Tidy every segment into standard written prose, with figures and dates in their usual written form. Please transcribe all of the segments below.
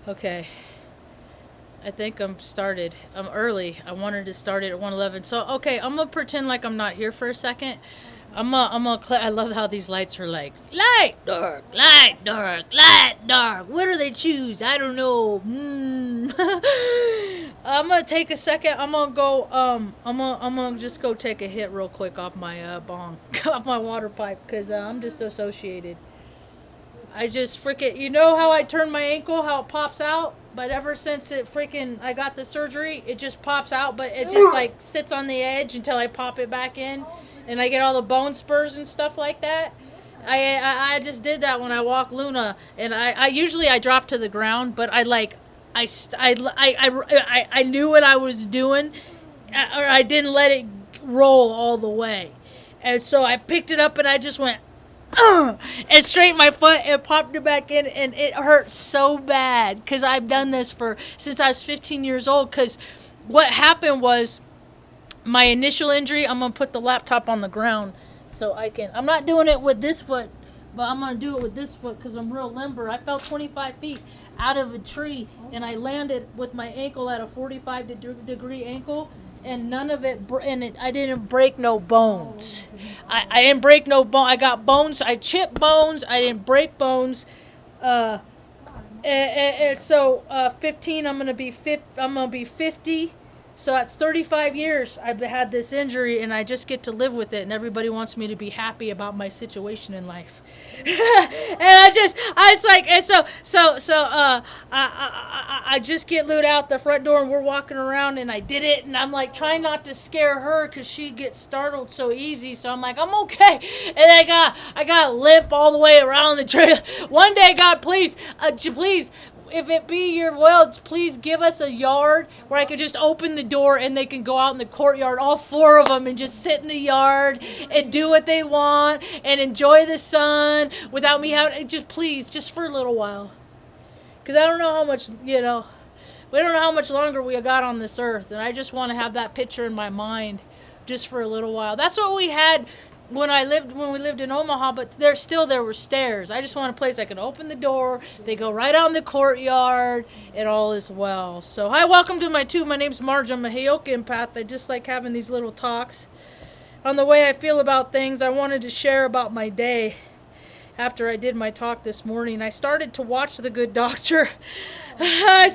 Okay. I think I'm started. I'm early. I wanted to start it at 1:11. So, okay, I'm going to pretend like I'm not here for a second. I love how these lights are like, light, dark, light, dark, light, dark. What do they choose? I don't know. I'm going to take a second. I'm going to just go take a hit real quick off my, bong, off my water pipe, because I'm just associated. I just freaking, you know how I turn my ankle, how it pops out? But ever since I got the surgery, it just pops out, but it just like sits on the edge until I pop it back in, and I get all the bone spurs and stuff like that. I just did that when I walked Luna, and I usually I drop to the ground, but I knew what I was doing, or I didn't let it roll all the way, and so I picked it up and I just went and straightened my foot and popped it back in, and it hurt so bad because I've done this for since I was 15 years old. Because what happened was my initial injury. I'm gonna put the laptop on the ground so I can. I'm not doing it with this foot, but I'm gonna do it with this foot because I'm real limber. I fell 25 feet out of a tree and I landed with my ankle at a 45-degree ankle, and none of it, I didn't break no bones. I didn't break no bone. I got bones. I chipped bones. I didn't break bones. So 15. I'm gonna be 50. So that's 35 years I've had this injury, and I just get to live with it. And everybody wants me to be happy about my situation in life. And I just get Lude out the front door, and we're walking around, and I did it, and I'm like trying not to scare her because she gets startled so easy. So I'm like, I'm okay, and I got limp all the way around the trail. One day, God, please, if it be your will, please give us a yard where I could just open the door and they can go out in the courtyard, all four of them, and just sit in the yard and do what they want and enjoy the sun without me having, just for a little while. Because I don't know how much, we don't know how much longer we got on this earth, and I just want to have that picture in my mind just for a little while. That's what we had when we lived in Omaha, but there were stairs. I just want a place I can open the door, they go right out in the courtyard, and all is well. So hi, welcome to my tube. My name's Marge. I'm a Heyoka empath. I just like having these little talks on the way I feel about things. I wanted to share about my day after I did my talk this morning. I started to watch The Good Doctor. I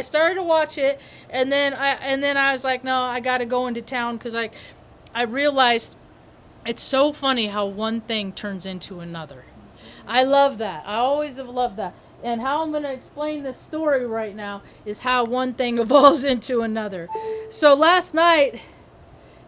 started to watch it, and then I was like, no, I got to go into town, because I realized it's so funny how one thing turns into another. I love that. I always have loved that. And how I'm going to explain this story right now is how one thing evolves into another. So last night,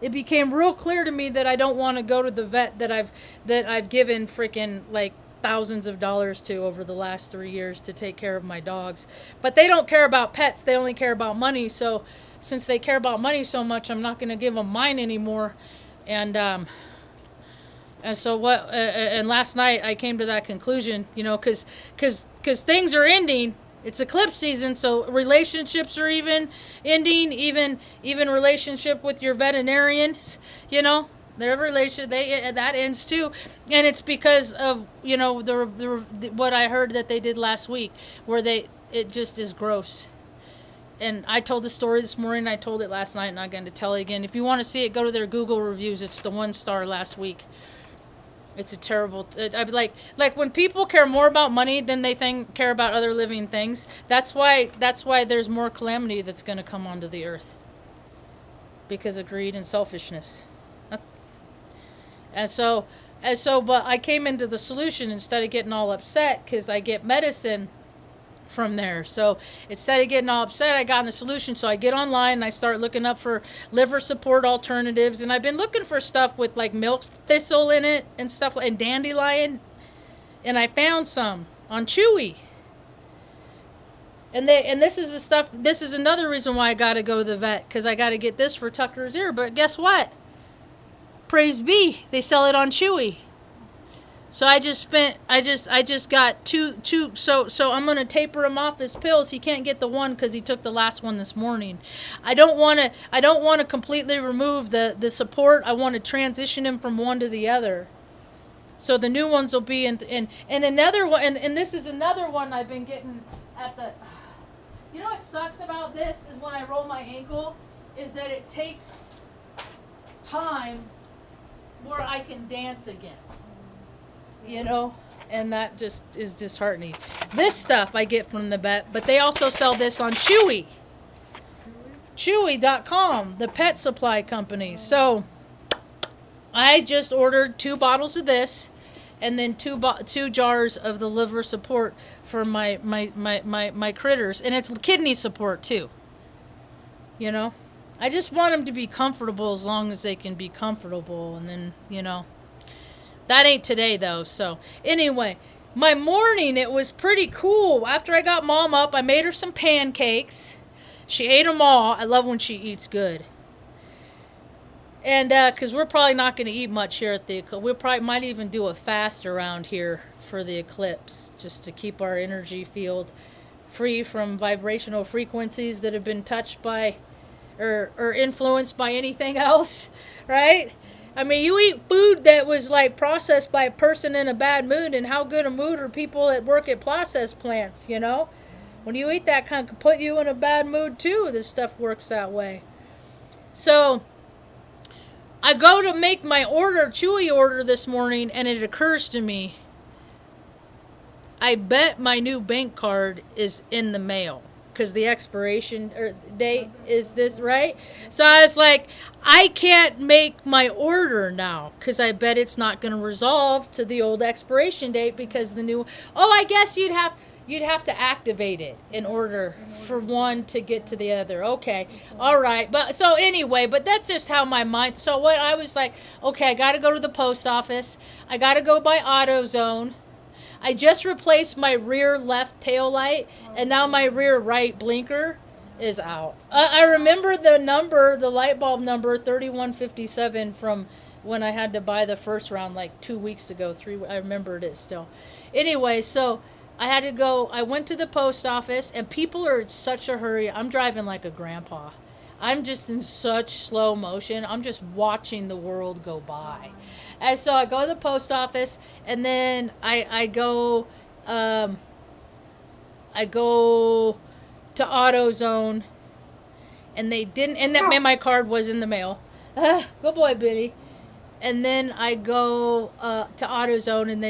it became real clear to me that I don't want to go to the vet that I've given freaking like thousands of dollars to over the last 3 years to take care of my dogs. But they don't care about pets. They only care about money. So since they care about money so much, I'm not going to give them mine anymore. And last night I came to that conclusion, because things are ending. It's eclipse season, so relationships are even ending, even relationship with your veterinarians, their relation, that ends too. And it's because of, what I heard that they did last week, where it just is gross. And I told the story this morning, I told it last night, and I'm going to tell it again. If you want to see it, go to their Google reviews. It's the 1-star last week. It's a terrible. I'd be like when people care more about money than they care about other living things. That's why there's more calamity that's going to come onto the earth, because of greed and selfishness. But I came into the solution instead of getting all upset, because I get medicine from there. So instead of getting all upset, I got in the solution. So I get online and I start looking up for liver support alternatives, and I've been looking for stuff with like milk thistle in it and stuff, and dandelion, and I found some on Chewy. And this is another reason why I got to go to the vet, because I got to get this for Tucker's ear. But guess what? Praise be, they sell it on Chewy. So I just got two. So I'm gonna taper him off his pills. He can't get the one because he took the last one this morning. I don't want to completely remove the support. I want to transition him from one to the other. So the new ones will be in another one, and this is another one I've been getting at the. You know what sucks about this is when I roll my ankle, is that it takes time where I can dance again. You know, and that just is disheartening. This stuff I get from the vet, but they also sell this on Chewy. Chewy.com, the pet supply company. So I just ordered 2 bottles of this, and then 2 jars of the liver support for my critters, and it's kidney support too. You know, I just want them to be comfortable as long as they can be comfortable, and then, you know, that ain't today though. So anyway, my morning, it was pretty cool. After I got Mom up, I made her some pancakes. She ate them all. I love when she eats good. And because we're probably not going to eat much here at the, we probably might even do a fast around here for the eclipse, just to keep our energy field free from vibrational frequencies that have been touched by or influenced by anything else, right? I mean, you eat food that was like processed by a person in a bad mood, and how good a mood are people that work at process plants, you know? When you eat that kind of put you in a bad mood too. This stuff works that way. So I go to make my Chewy order this morning, and it occurs to me, I bet my new bank card is in the mail, because the expiration date is this, right? So I was like, I can't make my order now, because I bet it's not going to resolve to the old expiration date, because the new, I guess you'd have to activate it in order for one to get to the other. Okay. All right. But so anyway, but that's just how my mind, so what I was like, okay, I got to go to the post office. I got to go by AutoZone. I just replaced my rear left tail light, and now my rear right blinker is out. I remember the light bulb number 3157 from when I had to buy the first round like 2 weeks ago. I remembered it still. Anyway, so I had to go, I went to the post office, and people are in such a hurry. I'm driving like a grandpa. I'm just in such slow motion. I'm just watching the world go by. And so I go to the post office, and then I go to AutoZone, and they didn't, and that my card was in the mail. Good boy, Biddy. And then I go to AutoZone, and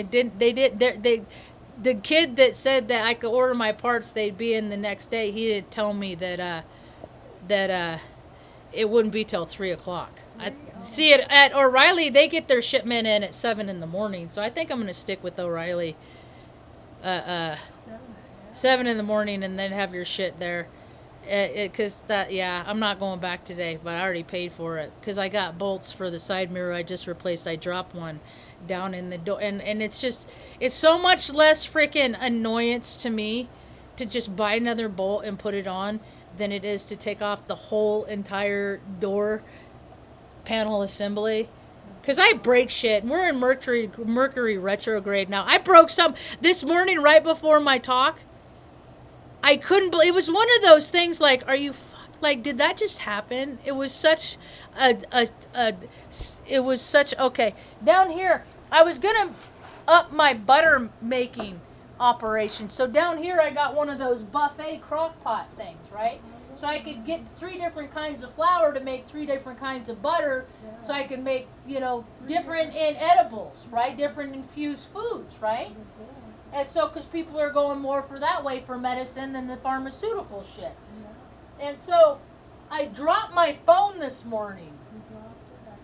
the kid that said that I could order my parts, they'd be in the next day, he did tell me that it wouldn't be till 3 o'clock. I see it at O'Reilly. They get their shipment in at 7 in the morning. So I think I'm going to stick with O'Reilly 7 in the morning, and then have your shit there. Because I'm not going back today, but I already paid for it. Because I got bolts for the side mirror I just replaced. I dropped one down in the door. And it's so much less freaking annoyance to me to just buy another bolt and put it on than it is to take off the whole entire door panel assembly. Because I break shit, and we're in Mercury retrograde now. I broke some this morning right before my talk. I couldn't believe it. Was one of those things like, are you like, did that just happen? It was such okay. Down here, I was gonna up my butter making operation. So down here I got one of those buffet crock pot things, right? So I could get 3 different kinds of flour to make 3 different kinds of butter, so I could make, different in edibles, right? Different infused foods, right? And so, because people are going more for that way for medicine than the pharmaceutical shit. And so, I dropped my phone this morning.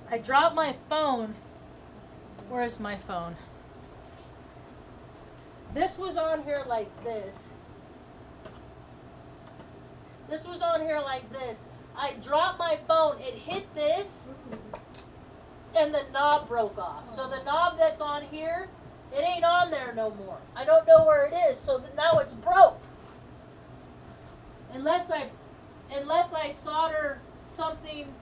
I dropped my phone. Where is my phone? This was on here like this. This was on here like this. I dropped my phone. It hit this, and the knob broke off. So the knob that's on here, it ain't on there no more. I don't know where it is, so now it's broke. Unless I solder something.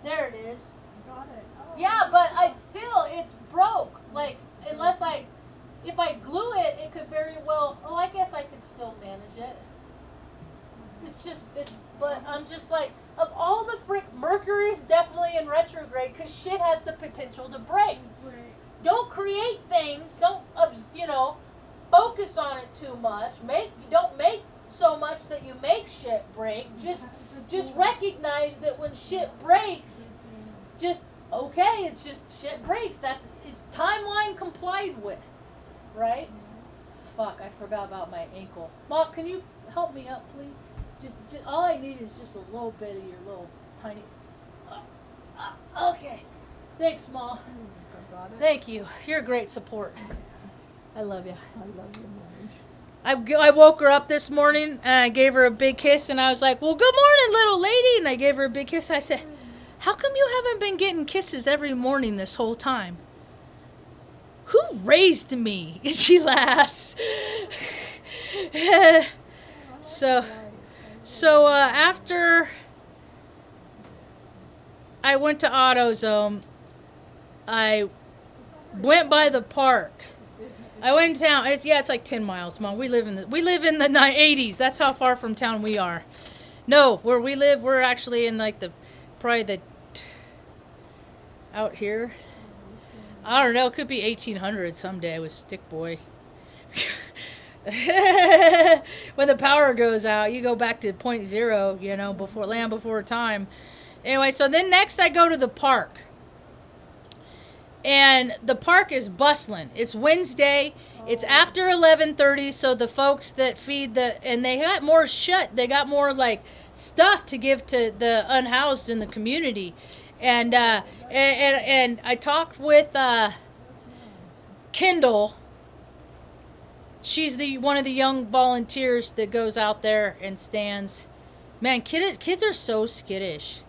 There it is. Got it. Oh. Yeah, but it's broke. Like, if I glue it, it could very well, I guess I could still manage it. But I'm just like, of all the Mercury's definitely in retrograde, because shit has the potential to break. Right. Don't create things, don't, focus on it too much. Don't make so much that you make shit break. Just recognize that when shit breaks, just okay, it's just shit breaks. It's timeline complied with, right? Fuck, I forgot about my ankle. Mom, can you help me up, please? Just all I need is just a little bit of your little tiny. Okay, thanks, Mom. Thank you. You're a great support. I love you. I love you, Marge. I woke her up this morning and I gave her a big kiss and I was like, well, good morning, little lady. And I gave her a big kiss. I said, how come you haven't been getting kisses every morning this whole time? Who raised me? And she laughs. So after I went to AutoZone, I went by the park. I went in town. It's like 10 miles, Mom. We live in the 80s. That's how far from town we are. No, where we live, we're actually in like out here. I don't know. It could be 1800 someday with Stick Boy. When the power goes out, you go back to point zero, before time. Anyway, so then next I go to the park. And the park is bustling. It's Wednesday. It's after 11:30, so the folks that feed and they got more they got more like stuff to give to the unhoused in the community. And I talked with Kendall. She's one of the young volunteers that goes out there and stands. Man, kids are so skittish.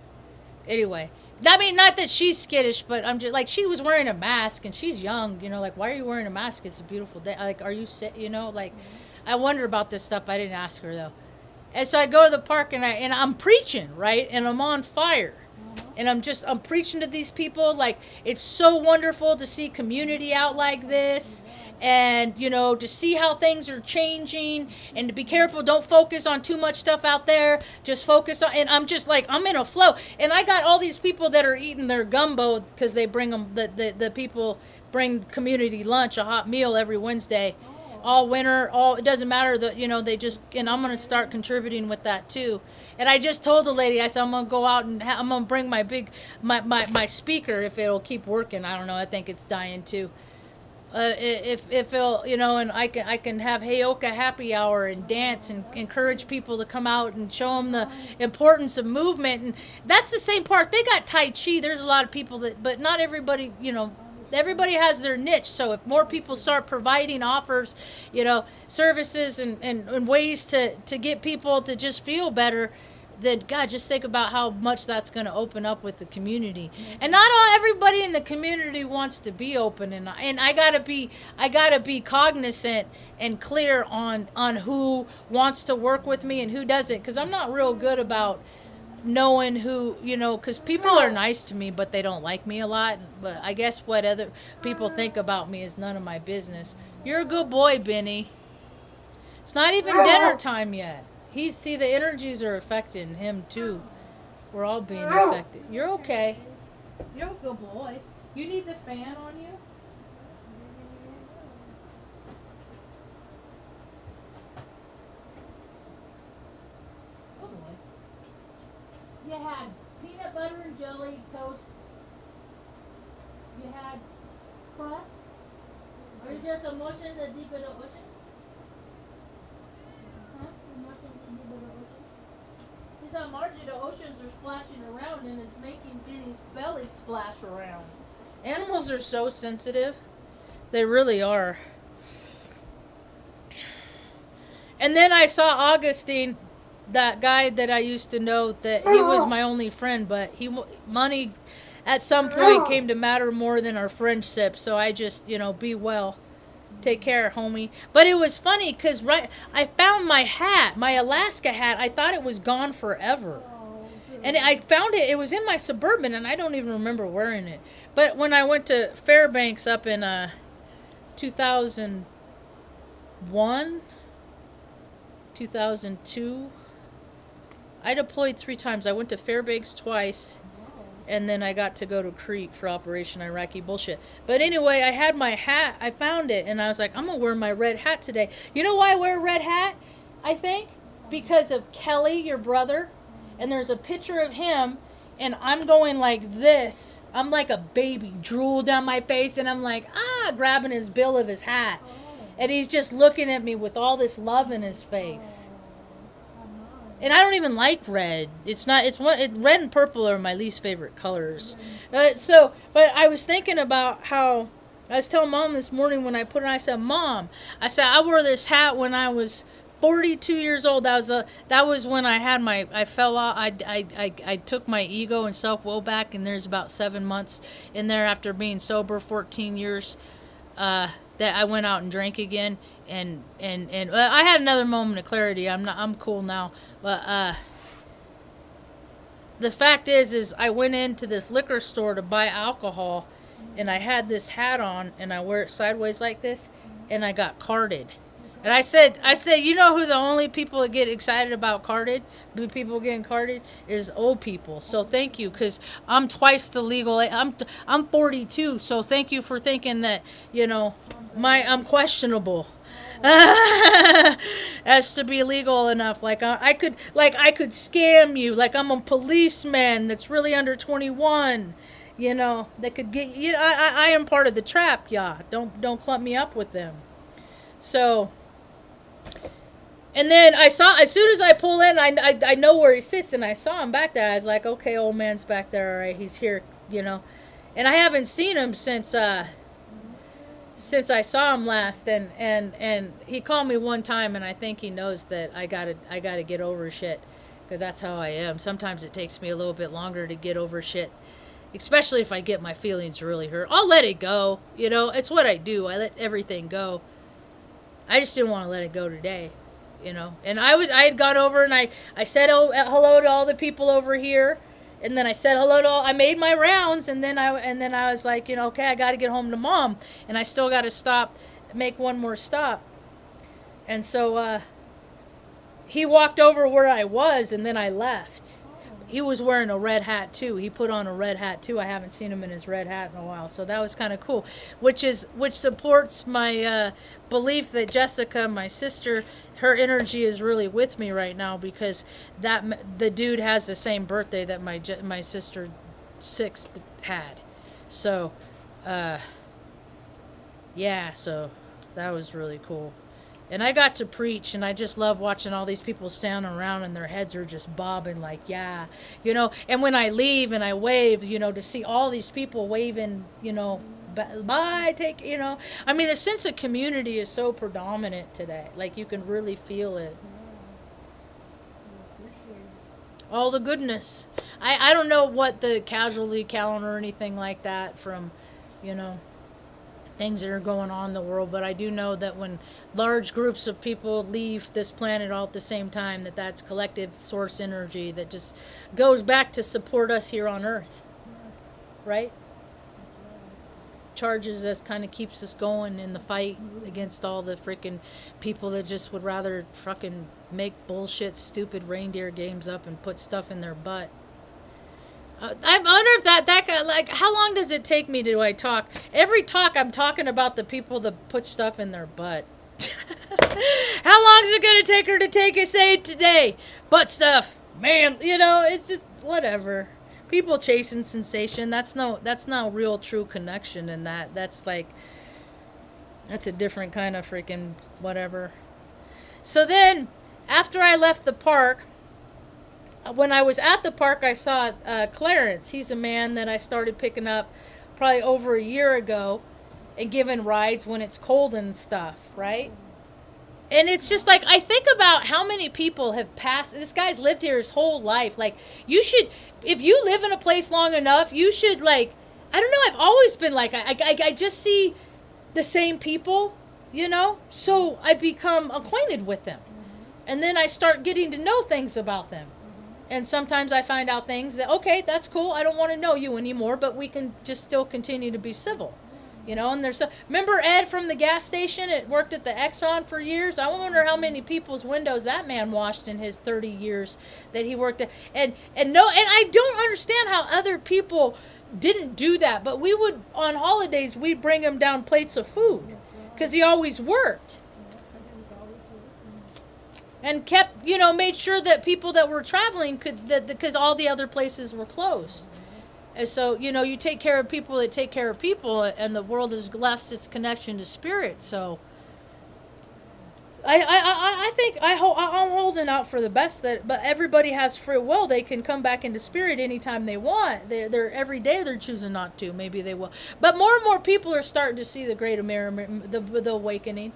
Anyway, I mean, not that she's skittish, but I'm just like, she was wearing a mask and she's young, like, why are you wearing a mask? It's a beautiful day. Like, are you sick? Like, I wonder about this stuff. I didn't ask her though. And so I go to the park and I'm preaching, right? And I'm on fire. And I'm preaching to these people. Like, it's so wonderful to see community out like this. And, to see how things are changing and to be careful. Don't focus on too much stuff out there. Just focus on, and I'm just like, I'm in a flow. And I got all these people that are eating their gumbo because they bring them, the people bring community lunch, a hot meal every Wednesday. All winter, it doesn't matter that, they just, and I'm going to start contributing with that too. And I just told the lady, I said, I'm going to go out and I'm going to bring my speaker if it'll keep working. I don't know. I think it's dying too. If it'll, and I can have Heyoka happy hour and dance and encourage people to come out and show them the importance of movement. And that's the same park. They got Tai Chi. There's a lot of people but not everybody, everybody has their niche. So if more people start providing offers, services and ways to get people to just feel better, then God, just think about how much that's going to open up with the community. And not everybody in the community wants to be open, and I gotta be cognizant and clear on who wants to work with me and who doesn't, because I'm not real good about knowing who, because people are nice to me, but they don't like me a lot. But I guess what other people think about me is none of my business. You're a good boy, Benny. It's not even dinner time yet. The energies are affecting him too. We're all being affected. You're okay. You're a good boy. You need the fan on you? Good boy. You had peanut butter and jelly toast. You had crust. Or just emotions are deep in the oceans? He's on Marge, the oceans are splashing around and it's making Benny's belly splash around. Animals are so sensitive. They really are. And then I saw Augustine, that guy that I used to know, that he was my only friend, but money at some point came to matter more than our friendship. So I just, be well. Take care, homie. But it was funny because I found my hat, my Alaska hat. I thought it was gone forever. And I found it. It was in my Suburban, and I don't even remember wearing it. But when I went to Fairbanks up in 2001, 2002, I deployed 3 times. I went to Fairbanks twice. and then I got to go to Crete for Operation Iraqi bullshit. But anyway, I had my hat. I found it, and I was like, I'm gonna wear my red hat today. You know why I wear a red hat? I think because of Kelly, your brother, and there's a picture of him, and I'm going like this. I'm like a baby, drool down my face, and I'm like, grabbing his bill of his hat, and he's just looking at me with all this love in his face. And I don't even like red. Red and purple are my least favorite colors. But I was thinking about how, I was telling Mom this morning when I put it on, I said, Mom, I wore this hat when I was 42 years old. That was when I fell off. I took my ego and self-will back, and there's about 7 months in there after being sober 14 years, that I went out and drank again, and I had another moment of clarity. I'm cool now, but the fact is I went into this liquor store to buy alcohol, and I had this hat on, and I wear it sideways like this, and I got carded. And I said, you know who the only people that get excited about people getting carded is old people. So thank you, because I'm twice the legal. I'm 42. So thank you for thinking that, I'm questionable as to be legal enough. Like I could scam you. Like I'm a policeman that's really under 21. That could get you. I am part of the trap. Yeah, don't clump me up with them. So. And then I saw, as soon as I pull in, I know where he sits, and I saw him back there. I was like, okay, old man's back there, all right, he's here, And I haven't seen him since I saw him last, and he called me one time, and I think he knows that I gotta get over shit, because that's how I am. Sometimes it takes me a little bit longer to get over shit, especially if I get my feelings really hurt. I'll let it go, it's what I do. I let everything go. I just didn't want to let it go today, And I had gone over, and I said hello to all the people over here, and then I said hello to all. I made my rounds, and then I was like, okay, I got to get home to Mom, and I still got to make one more stop, and so he walked over where I was, and then I left. He was wearing a red hat too. He put on a red hat too. I haven't seen him in his red hat in a while, so that was kind of cool. Which supports my belief that Jessica, my sister, her energy is really with me right now, because the dude has the same birthday that my sister 6 had. So, yeah. So that was really cool. And I got to preach, and I just love watching all these people standing around, and their heads are just bobbing like, yeah, And when I leave and I wave, to see all these people waving, bye, take, I mean, the sense of community is so predominant today. Like, you can really feel it. All the goodness. I don't know what the casualty count or anything like that from, things that are going on in the world, but I do know that when large groups of people leave this planet all at the same time, that's collective source energy that just goes back to support us here on Earth, right? Charges us, kind of keeps us going in the fight against all the freaking people that just would rather fucking make bullshit, stupid reindeer games up and put stuff in their butt. I wonder if that guy, like, how long does it take me to talk? Every talk I'm talking about the people that put stuff in their butt. How long is it going to take her to say it today? Butt stuff. Man, it's just whatever. People chasing sensation. That's no real true connection in that. That's a different kind of freaking whatever. So then, after I left the park, when I was at the park, I saw Clarence. He's a man that I started picking up probably over a year ago and giving rides when it's cold and stuff, right? And it's just like, I think about how many people have passed. This guy's lived here his whole life. Like, you should, if you live in a place long enough, you should, like, I don't know, I've always been like, I just see the same people, so I become acquainted with them. And then I start getting to know things about them. And sometimes I find out things that, okay, that's cool. I don't want to know you anymore, but we can just still continue to be civil. You know, and remember Ed from the gas station? It worked at the Exxon for years. I wonder how many people's windows that man washed in his 30 years that he worked at. And I don't understand how other people didn't do that. But we would, on holidays, we'd bring him down plates of food because he always worked. And kept, made sure that people that were traveling because all the other places were closed. And so, you take care of people that take care of people, and the world has lost its connection to spirit. So, I think I'm holding out for the best. But everybody has free will; they can come back into spirit anytime they want. They're every day they're choosing not to. Maybe they will. But more and more people are starting to see the great the awakening.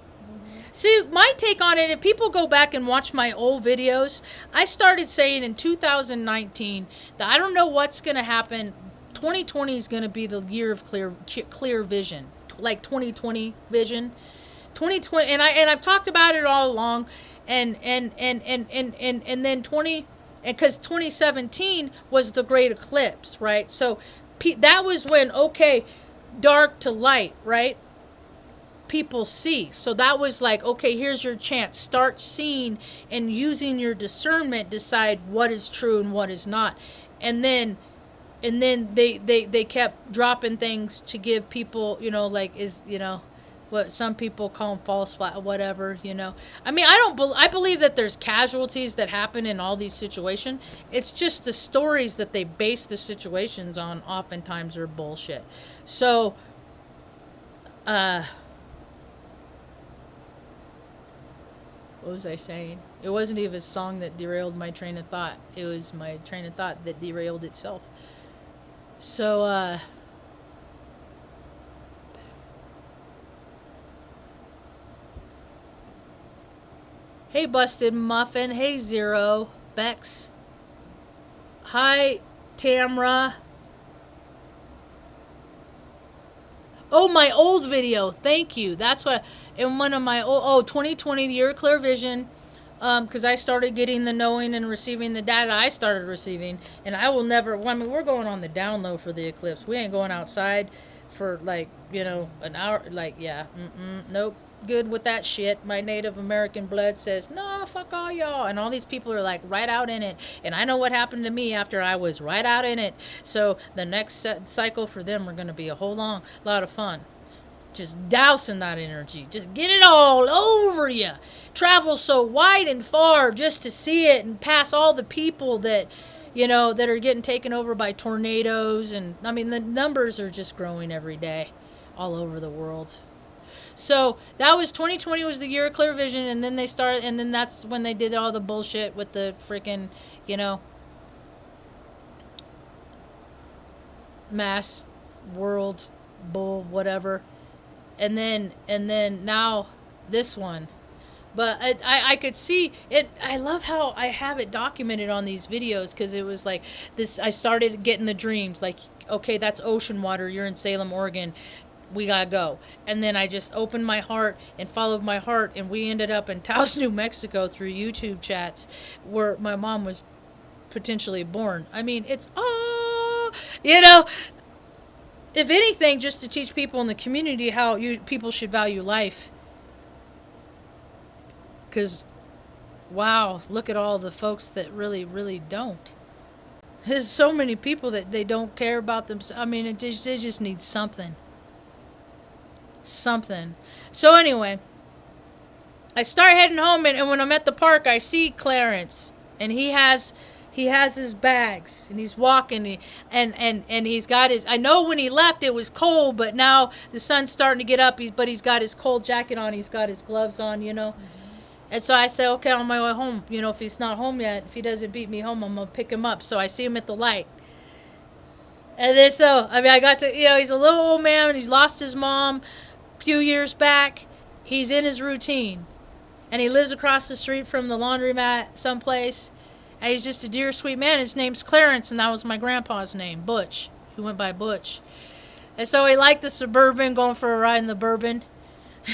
See, my take on it, if people go back and watch my old videos, I started saying in 2019 that I don't know what's going to happen. 2020 is going to be the year of clear vision, like 2020 vision. 2020, and I've talked about it all along, and then because 2017 was the great eclipse, right? So that was when dark to light, right? People see. So that was like, okay, here's your chance. Start seeing and using your discernment, decide what is true and what is not. And then they kept dropping things to give people, what some people call them false flag, whatever, I mean, I believe that there's casualties that happen in all these situations. It's just the stories that they base the situations on oftentimes are bullshit. So, what was I saying? It wasn't even a song that derailed my train of thought. It was my train of thought that derailed itself. So, hey, Busted Muffin. Hey, Zero. Bex. Hi, Tamra. Oh, my old video. Thank you. That's what, in one of my old, 2020, the year of clear vision, because I started getting the knowing and receiving the data I started receiving, and I will never, we're going on the down low for the eclipse. We ain't going outside for, an hour, nope. Good with that shit. My Native American blood says, no, fuck all y'all. And all these people are like right out in it. And I know what happened to me after I was right out in it. So the next cycle for them are going to be a whole lot of fun. Just dousing that energy. Just get it all over you. Travel so wide and far just to see it and pass all the people that, that are getting taken over by tornadoes. And I mean, the numbers are just growing every day all over the world. So that was 2020 was the year of clear vision, and then that's when they did all the bullshit with the freaking, mass world bull whatever, and then now this one. But I could see it. I love how I have it documented on these videos, because it was like this. I started getting the dreams like, okay, that's ocean water. You're in Salem, Oregon. We gotta go. And then I just opened my heart and followed my heart, and we ended up in Taos, New Mexico through YouTube chats where my mom was potentially born. I mean, it's if anything, just to teach people in the community how people should value life. Because, wow, look at all the folks that really, really don't. There's so many people that they don't care about themselves. I mean, they just need something. So anyway, I start heading home, and when I'm at the park, I see Clarence, and he has his bags, and he's walking, and he's got his, I know when he left it was cold, but now the sun's starting to get up, but he's got his cold jacket on, he's got his gloves on, And so I say, okay, on my way home, if he's not home yet, if he doesn't beat me home, I'm going to pick him up. So I see him at the light. And then I got to, he's a little old man, and he's lost his mom few years back. He's in his routine, and he lives across the street from the laundromat someplace, and he's just a dear sweet man. His name's Clarence, and that was my grandpa's name, Butch. He went by Butch. And so he liked the Suburban, going for a ride in the Bourbon.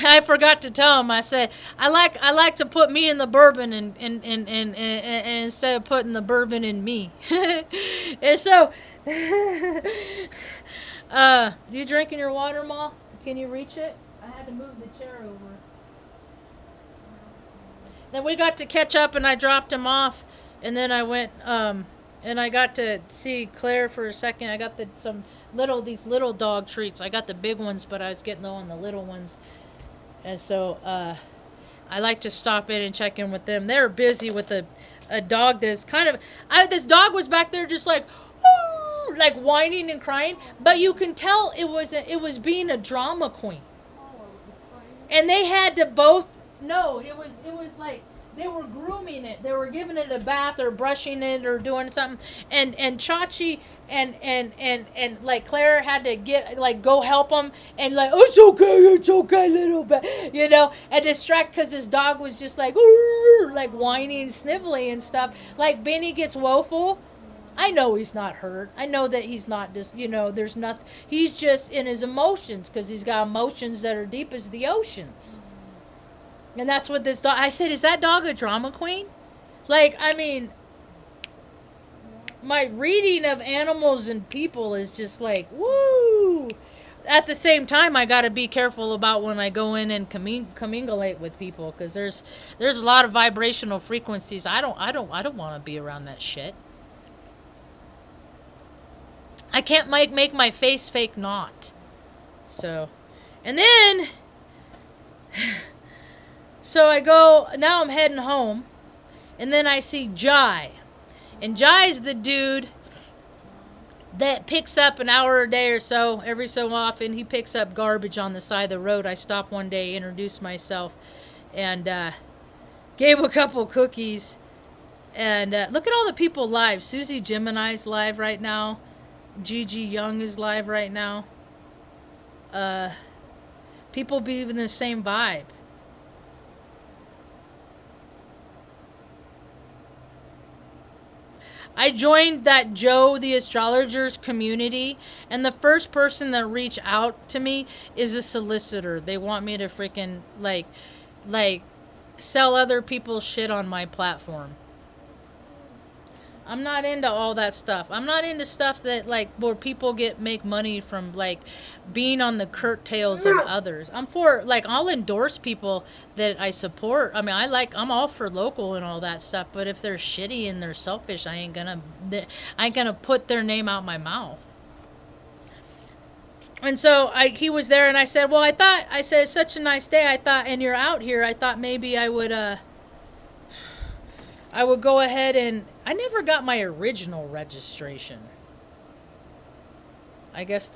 I forgot to tell him, I said, I like to put me in the Bourbon and instead of putting the Bourbon in me. And so you drinking your water, Ma? Can you reach it? I had to move the chair over. Then we got to catch up, and I dropped him off, and then I went, and I got to see Claire for a second. I got these little dog treats. I got the big ones, but I was getting low on the little ones, and so I like to stop in and check in with them. They're busy with a dog that's kind of. This dog was back there just like, woo, like whining and crying, but you can tell it was being a drama queen, and they had to both. No, it was like they were grooming it. They were giving it a bath or brushing it or doing something. And Chachi and like Claire had to get like go help them and like, oh, it's okay, little bit, and distract because this dog was just like whining, snivelly and stuff. Like Benny gets woeful. I know he's not hurt. I know that he's not just, there's nothing. He's just in his emotions because he's got emotions that are deep as the oceans. And that's what this dog... I said, is that dog a drama queen? Like, I mean... My reading of animals and people is just like, woo! At the same time, I got to be careful about when I go in and commingulate with people. Because there's a lot of vibrational frequencies. I don't want to be around that shit. I can't make my face fake not. So... And then... So I go, now I'm heading home, and then I see Jai. And Jai's the dude that picks up an hour a day or so, every so often. He picks up garbage on the side of the road. I stopped one day, introduced myself, and gave a couple cookies. And look at all the people live. Susie Gemini's live right now. Gigi Young is live right now. People be in the same vibe. I joined that Joe the astrologer's community, and the first person that reached out to me is a solicitor. They want me to freaking like sell other people's shit on my platform. I'm not into all that stuff. I'm not into stuff that where people make money from being on the curtails of others. I'm for I'll endorse people that I support. I mean, I'm all for local and all that stuff, but if they're shitty and they're selfish, I ain't gonna put their name out my mouth. And so he was there, and I said, well, I said, it's such a nice day. I thought, and you're out here, I thought maybe I would go ahead and I never got my original registration. I guess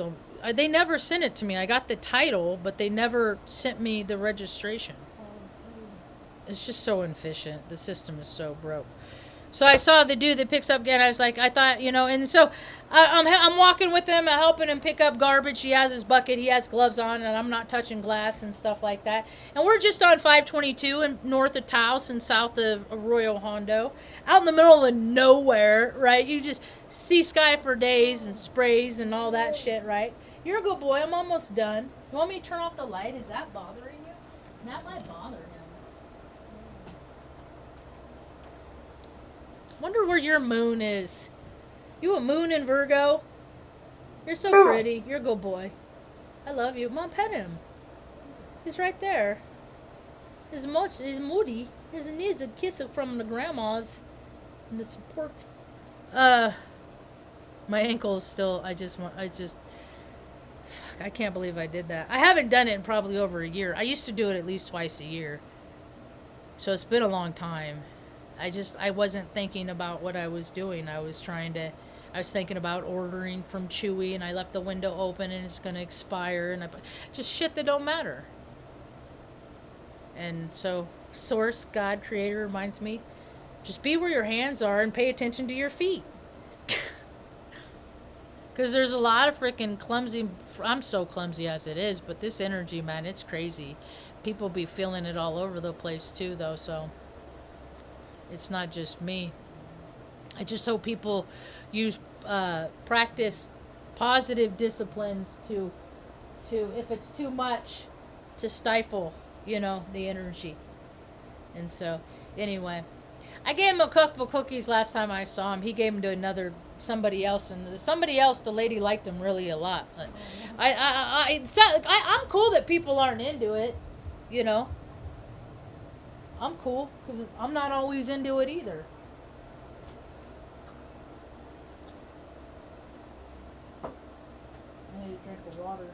they never sent it to me. I got the title, but they never sent me the registration. It's just so inefficient. The system is so broke. So I saw the dude that picks up again. I was like, I thought, and so I'm walking with him, helping him pick up garbage. He has his bucket, he has gloves on, and I'm not touching glass and stuff like that. And we're just on 522 in north of Taos and south of Arroyo Hondo, out in the middle of nowhere, right? You just see sky for days and sprays and all that shit, right? You're a good boy. I'm almost done. You want me to turn off the light? Is that bothering you? That might bother him. Wonder where your moon is. You a moon in Virgo? You're so pretty. You're a good boy. I love you. Mom, pet him. He's right there. He's moody. He needs a kiss from the grandmas and the support. My ankle is still. I can't believe I did that. I haven't done it in probably over a year. I used to do it at least twice a year. So it's been a long time. I wasn't thinking about what I was doing. I was thinking about ordering from Chewy, and I left the window open and it's going to expire, and just shit that don't matter. And so Source, God, Creator reminds me, just be where your hands are and pay attention to your feet. Because there's a lot of freaking clumsy, I'm so clumsy as it is, but this energy, man, it's crazy. People be feeling it all over the place too, though, so... It's not just me. I just hope people practice positive disciplines to if it's too much, to stifle, the energy. And so, anyway, I gave him a couple cookies last time I saw him. He gave them to another somebody else, and the lady liked him really a lot. But I'm cool that people aren't into it, you know. I'm cool because I'm not always into it either. I need a drink of water.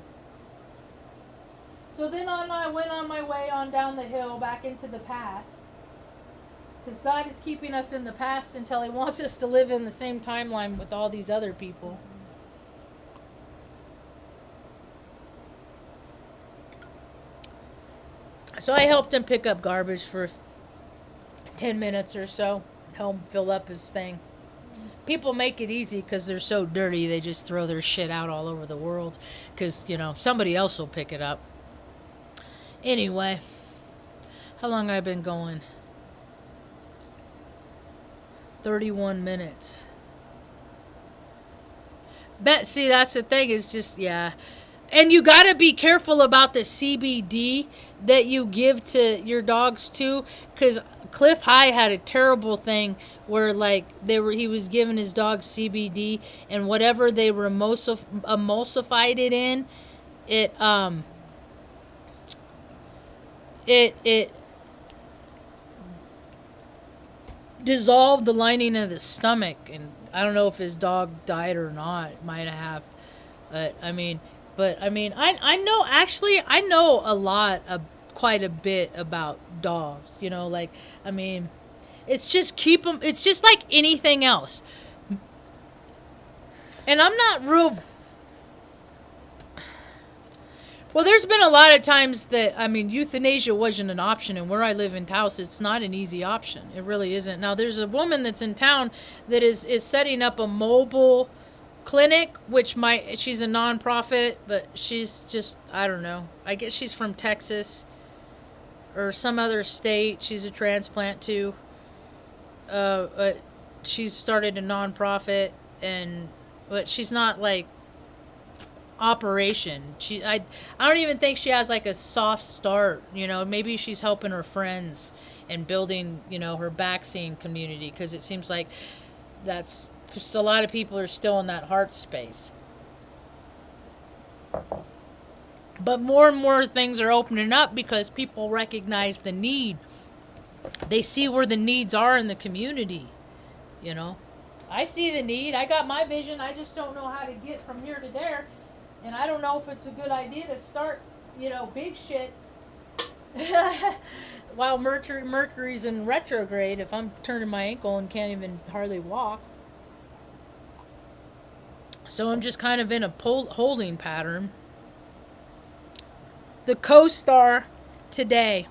So then I went on my way on down the hill back into the past. Because God is keeping us in the past until He wants us to live in the same timeline with all these other people. So I helped him pick up garbage for 10 minutes or so. Help him fill up his thing. People make it easy because they're so dirty. They just throw their shit out all over the world. Because, you know, somebody else will pick it up. Anyway. How long have I been going? 31 minutes. See, that's the thing. Is just, yeah. And you got to be careful about the CBD that you give to your dogs too, because Cliff High had a terrible thing where like he was giving his dog CBD, and whatever they were emulsified it in, it dissolved the lining of the stomach, and I don't know if his dog died or not. Might have, but I mean, I know a lot of quite a bit about dogs. You know, like I mean, it's just keep them. It's just like anything else, and I'm not real. Well, there's been a lot of times that, I mean, euthanasia wasn't an option, and where I live in Taos, it's not an easy option. It really isn't. Now, there's a woman that's in town that is setting up a mobile clinic, which she's a nonprofit, but she's just, I don't know. I guess she's from Texas or some other state. She's a transplant too. She's started a nonprofit, but she's not like operation. I don't even think she has like a soft start, you know. Maybe she's helping her friends and building, you know, her vaccine community, because it seems like that's a lot of people are still in that heart space. But more and more things are opening up because people recognize the need. They see where the needs are in the community, you know. I see the need. I got my vision. I just don't know how to get from here to there. And I don't know if it's a good idea to start, you know, big shit while Mercury's in retrograde, if I'm turning my ankle and can't even hardly walk. So I'm just kind of in a holding pattern. The co-star today.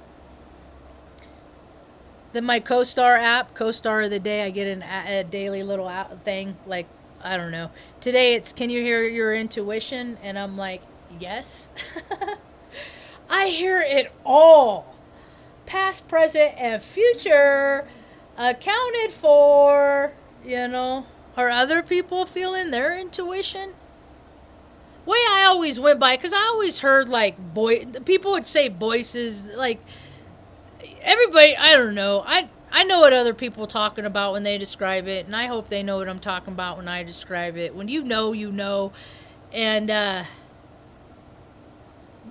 My co-star app, co-star of the day, I get a daily little thing, like, I don't know. Today it's, can you hear your intuition? And I'm like, yes. I hear it all. Past, present, and future accounted for, you know. Are other people feeling their intuition? Way I always went by, because I always heard like people would say voices, like everybody, I don't know. I know what other people are talking about when they describe it, and I hope they know what I'm talking about when I describe it. When you know, you know. And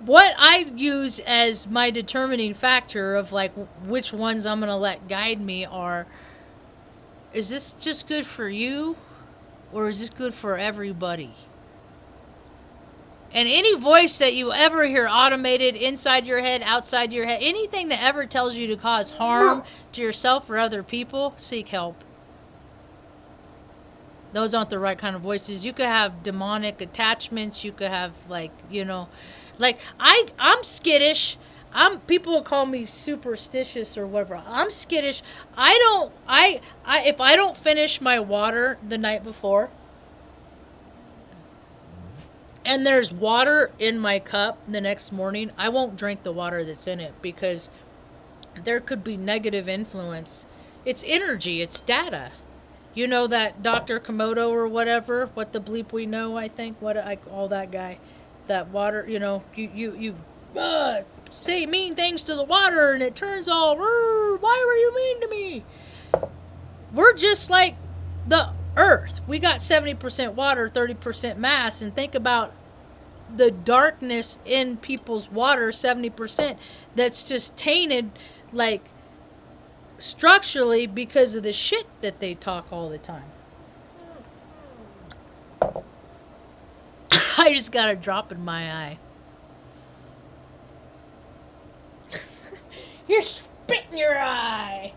what I use as my determining factor of like which ones I'm going to let guide me are, is this just good for you, or is this good for everybody? And any voice that you ever hear automated inside your head, outside your head, anything that ever tells you to cause harm to yourself or other people, seek help. Those aren't the right kind of voices. You could have demonic attachments. You could have, like, you know, like I'm skittish. People will call me superstitious or whatever. I'm skittish. If I don't finish my water the night before, and there's water in my cup the next morning, I won't drink the water that's in it, because there could be negative influence. It's energy, it's data. You know that Dr. Komodo or whatever, what the bleep we know, I think, what I call that guy, that water, you know, you say mean things to the water and it turns all, why were you mean to me? We're just like Earth. We got 70% water, 30% mass, and think about the darkness in people's water, 70%, that's just tainted, like, structurally because of the shit that they talk all the time. I just got a drop in my eye. You're spit in your eye.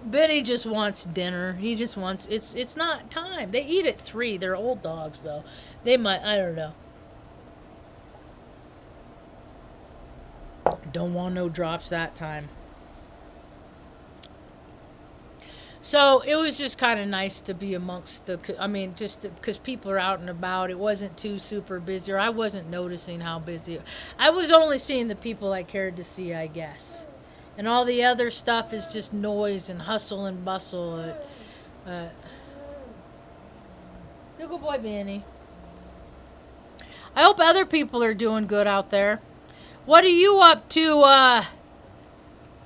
Benny just wants dinner. He just wants, it's not time. They eat at 3. They're old dogs though. They might, I don't know. Don't want no drops that time. So it was just kind of nice to be amongst just because people are out and about. It wasn't too super busy, or I wasn't noticing how busy. I was only seeing the people I cared to see, I guess. And all the other stuff is just noise and hustle and bustle. You're a good boy, Benny. I hope other people are doing good out there. What are you up to,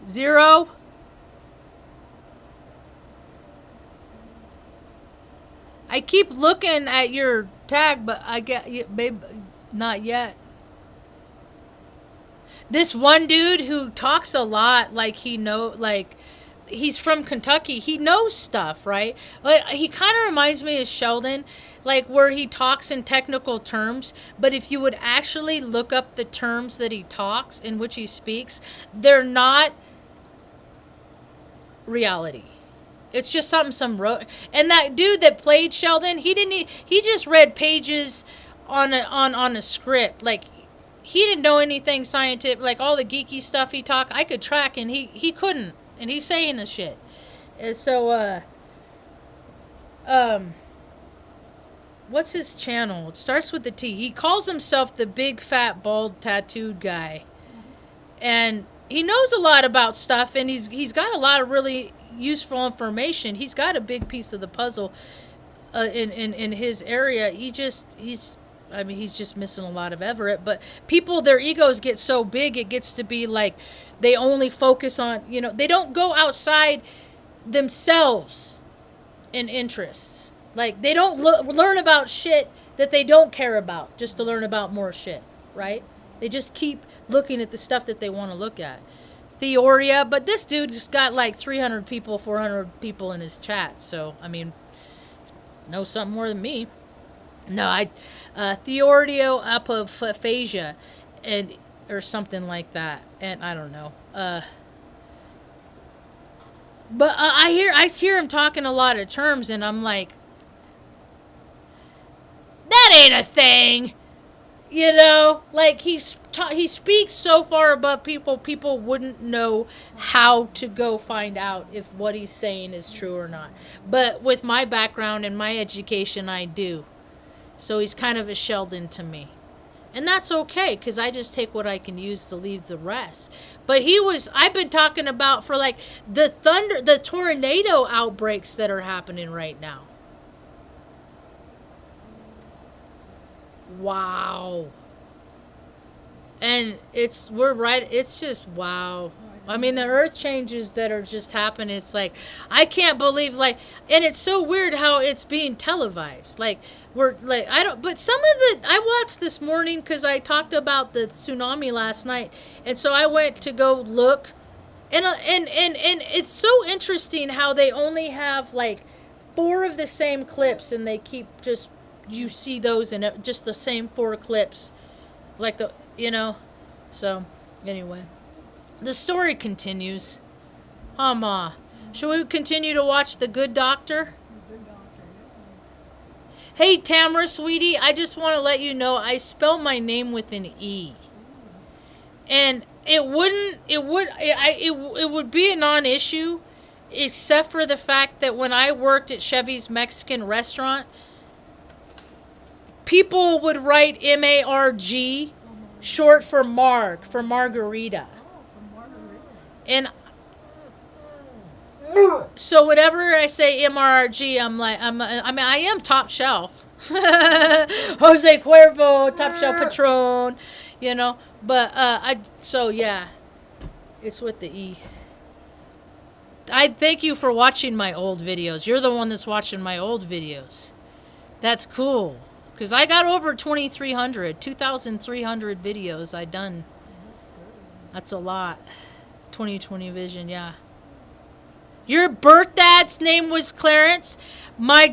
Zero? I keep looking at your tag, but I get, babe, not yet. This one dude who talks a lot, like he's from Kentucky. He knows stuff, right? But he kind of reminds me of Sheldon, like where he talks in technical terms. But if you would actually look up the terms that he talks, in which he speaks, they're not reality. It's just something some wrote. And that dude that played Sheldon, he just read pages on a script. Like, he didn't know anything scientific. Like, all the geeky stuff he talked, I could track, and he couldn't. And he's saying the shit. And so, what's his channel? It starts with the T. He calls himself the big, fat, bald, tattooed guy. And he knows a lot about stuff, and he's got a lot of really useful information. He's got a big piece of the puzzle in his area. He's just missing a lot of Everett. But people, their egos get so big, it gets to be like they only focus on, they don't go outside themselves in interests. Like, they don't learn about shit that they don't care about just to learn about more shit, right? They just keep looking at the stuff that they want to look at. Theoria, but this dude just got like 300 people, 400 people in his chat. So, knows something more than me. No, Theorio apophasia, or something like that. And I don't know. But I hear him talking a lot of terms, and I'm like, that ain't a thing. Like he speaks so far above people wouldn't know how to go find out if what he's saying is true or not. But with my background and my education, I do. So he's kind of a Sheldon to me. And that's okay, because I just take what I can use to leave the rest. But I've been talking about for like the tornado outbreaks that are happening right now. Wow. And it's just wow. The earth changes that are just happening. It's like, I can't believe, and it's so weird how it's being televised. But some of I watched this morning because I talked about the tsunami last night. And so I went to go look. And it's so interesting how they only have 4 of the same clips, and they keep just, you see those in just the same 4 clips. So, anyway. The story continues. Ma. Shall we continue to watch The Good Doctor? Hey, Tamara, sweetie, I just want to let you know I spell my name with an E. And it would be a non-issue, except for the fact that when I worked at Chevy's Mexican restaurant, people would write M-A-R-G, short for Marg, for margarita. And so whatever I say M-R-G, I'm like, I am top shelf. Jose Cuervo, top shelf Patron, But, yeah, it's with the E. I thank you for watching my old videos. You're the one that's watching my old videos. That's cool. Because I got over 2,300 videos I done. That's a lot. 2020 vision, yeah. Your birth dad's name was Clarence. My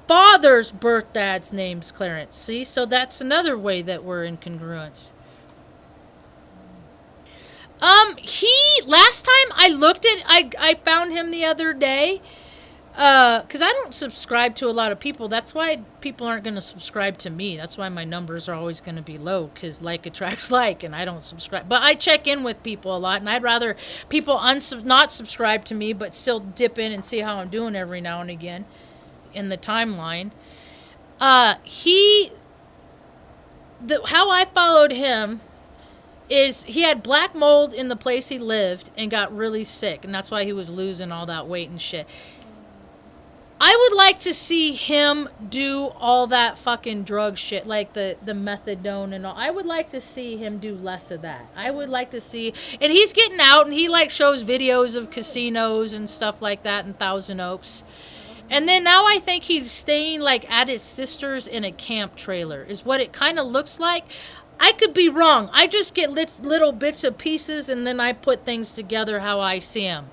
father's birth dad's name's Clarence. See? So that's another way that we're in congruence. Last time I looked at, I found him the other day. Because I don't subscribe to a lot of people. That's why people aren't going to subscribe to me. That's why my numbers are always going to be low, because like attracts like, and I don't subscribe. But I check in with people a lot, and I'd rather people not subscribe to me, but still dip in and see how I'm doing every now and again in the timeline. How I followed him is he had black mold in the place he lived and got really sick, and that's why he was losing all that weight and shit. I would like to see him do all that fucking drug shit, like the methadone and all. I would like to see him do less of that. I would like to see, and he's getting out, and he like shows videos of casinos and stuff like that in Thousand Oaks. And then now I think he's staying like at his sister's in a camp trailer, is what it kind of looks like. I could be wrong. I just get little bits of pieces, and then I put things together how I see him.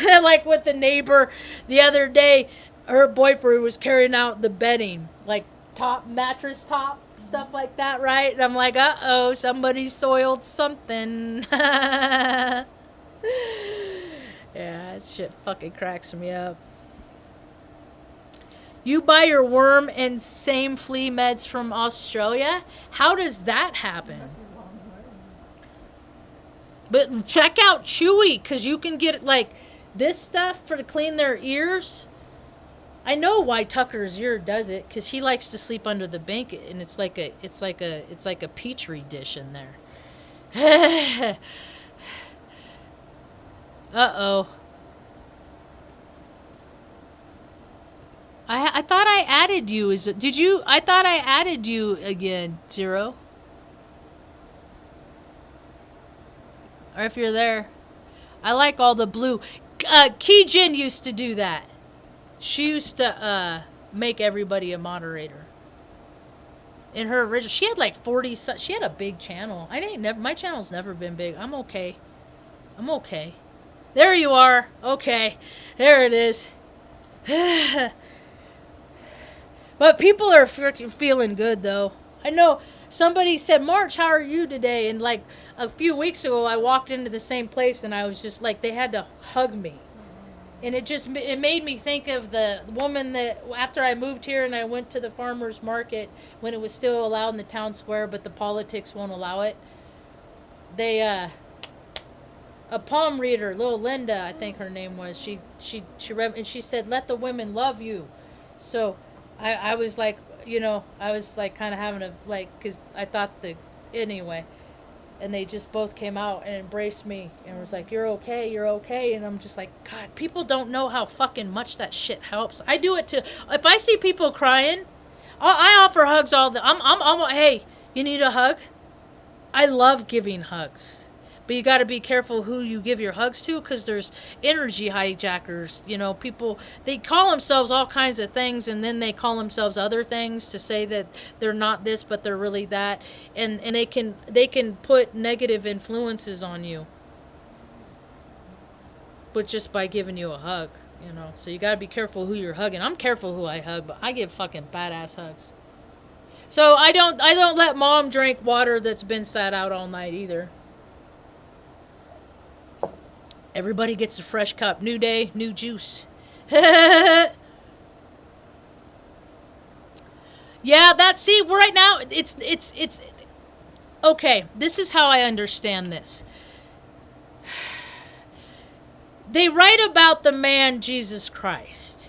Like with the neighbor the other day, her boyfriend was carrying out the bedding, like mattress top, stuff like that, right? And I'm like, uh-oh, somebody soiled something. Yeah, that shit fucking cracks me up. You buy your worm and same flea meds from Australia? How does that happen? But check out Chewy, because you can get like this stuff to clean their ears. I know why Tucker's ear does it, because he likes to sleep under the blanket, and it's like a petri dish in there. Uh-oh. I thought I added you. Did you? I thought I added you again, Zero. Or if you're there. I like all the blue. Kijin used to do that. She used to make everybody a moderator. In her original, she had like 40. She had a big channel. My channel's never been big. I'm okay. There you are. Okay, there it is. But people are freaking feeling good though. I know somebody said, "Marge, how are you today?" And like a few weeks ago, I walked into the same place and I was just like, they had to hug me. And it made me think of the woman that, after I moved here and I went to the farmer's market when it was still allowed in the town square, but the politics won't allow it. They, a palm reader, little Linda, I think her name was, she read, and she said, "Let the women love you." So I was like, I was like kind of having a, like, because I thought anyway. And they just both came out and embraced me and was like, you're okay. And I'm just like, God, people don't know how fucking much that shit helps. I do it too. If I see people crying, I offer hugs hey, you need a hug? I love giving hugs. But you got to be careful who you give your hugs to, because there's energy hijackers. People, they call themselves all kinds of things, and then they call themselves other things to say that they're not this, but they're really that. And they can put negative influences on you, but just by giving you a hug, So you got to be careful who you're hugging. I'm careful who I hug, but I give fucking badass hugs. So I don't let mom drink water that's been sat out all night either. Everybody gets a fresh cup. New day, new juice. Yeah, right now, it's okay. This is how I understand this. They write about the man Jesus Christ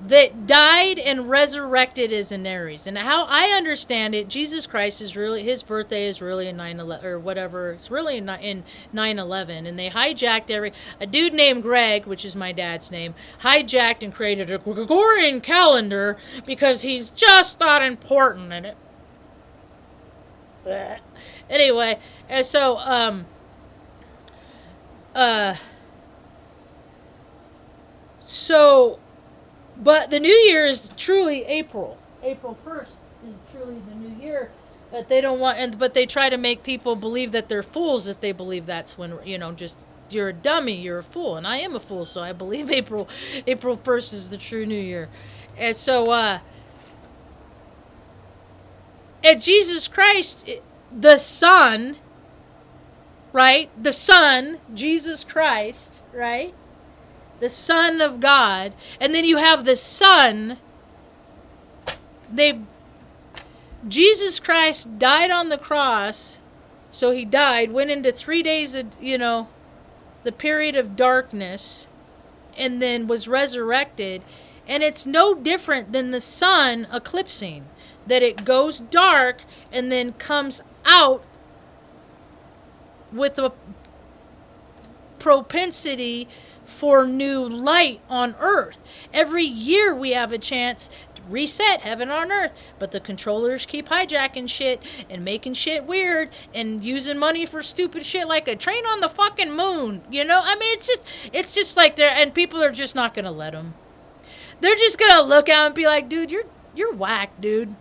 that died and resurrected as an Aries. And how I understand it, Jesus Christ is really, his birthday is really in 9/11 or whatever. It's really in 9/11. And they hijacked a dude named Greg, which is my dad's name, hijacked and created a Gregorian calendar because he's just that important in it. Blech. Anyway, and so, So, but the new year is truly April. April 1st is truly the new year. But they don't want, but they try to make people believe that they're fools if they believe that's when, just you're a dummy, you're a fool. And I am a fool, so I believe April 1st is the true new year. And so, at Jesus Christ, the Son, right? The Son, Jesus Christ, right? The Son of God. And then you have the Son. Jesus Christ died on the cross. So he died, went into 3 days of, the period of darkness, and then was resurrected. And it's no different than the sun eclipsing, that it goes dark and then comes out with a propensity for new light on earth. Every year we have a chance to reset heaven on earth, but the controllers keep hijacking shit and making shit weird and using money for stupid shit like a train on the fucking moon. I mean, it's just like they're, and people are just not gonna let them. They're just gonna look out and be like, dude, you're whack, dude.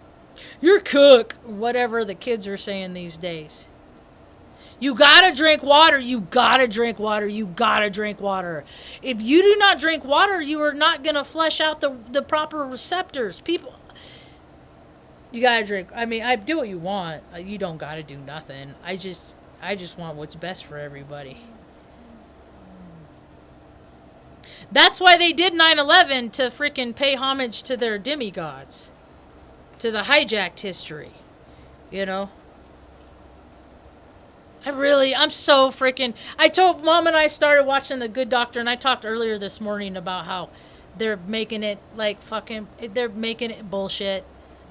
You're cook. Whatever the kids are saying these days. You gotta drink water. You gotta drink water. You gotta drink water. If you do not drink water, you are not gonna flesh out the proper receptors. People, you gotta drink. I mean, I do what you want. You don't gotta do nothing. I just want what's best for everybody. That's why they did 9/11, to freaking pay homage to their demigods, to the hijacked history, I'm so freaking, I told Mom and I started watching The Good Doctor, and I talked earlier this morning about how they're making it they're making it bullshit,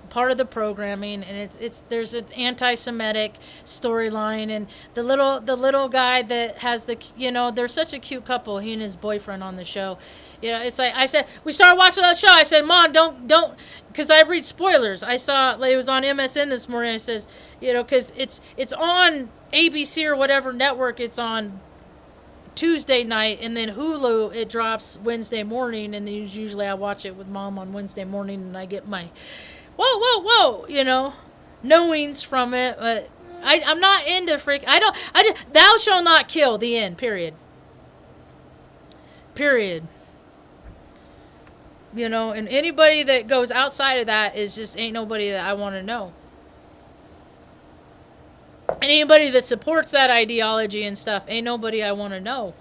part of the programming, and there's an anti-Semitic storyline, and the little guy that has they're such a cute couple, he and his boyfriend on the show. It's like, I said, we started watching that show. I said, Mom, don't, because I read spoilers. I saw, it was on MSN this morning. It says, because it's on ABC or whatever network it's on Tuesday night, and then Hulu, it drops Wednesday morning, and then usually I watch it with Mom on Wednesday morning, and I get my whoa, knowings from it. But I'm not into thou shall not kill, the end, period. And anybody that goes outside of that is just ain't nobody that I want to know. And anybody that supports that ideology and stuff ain't nobody I want to know.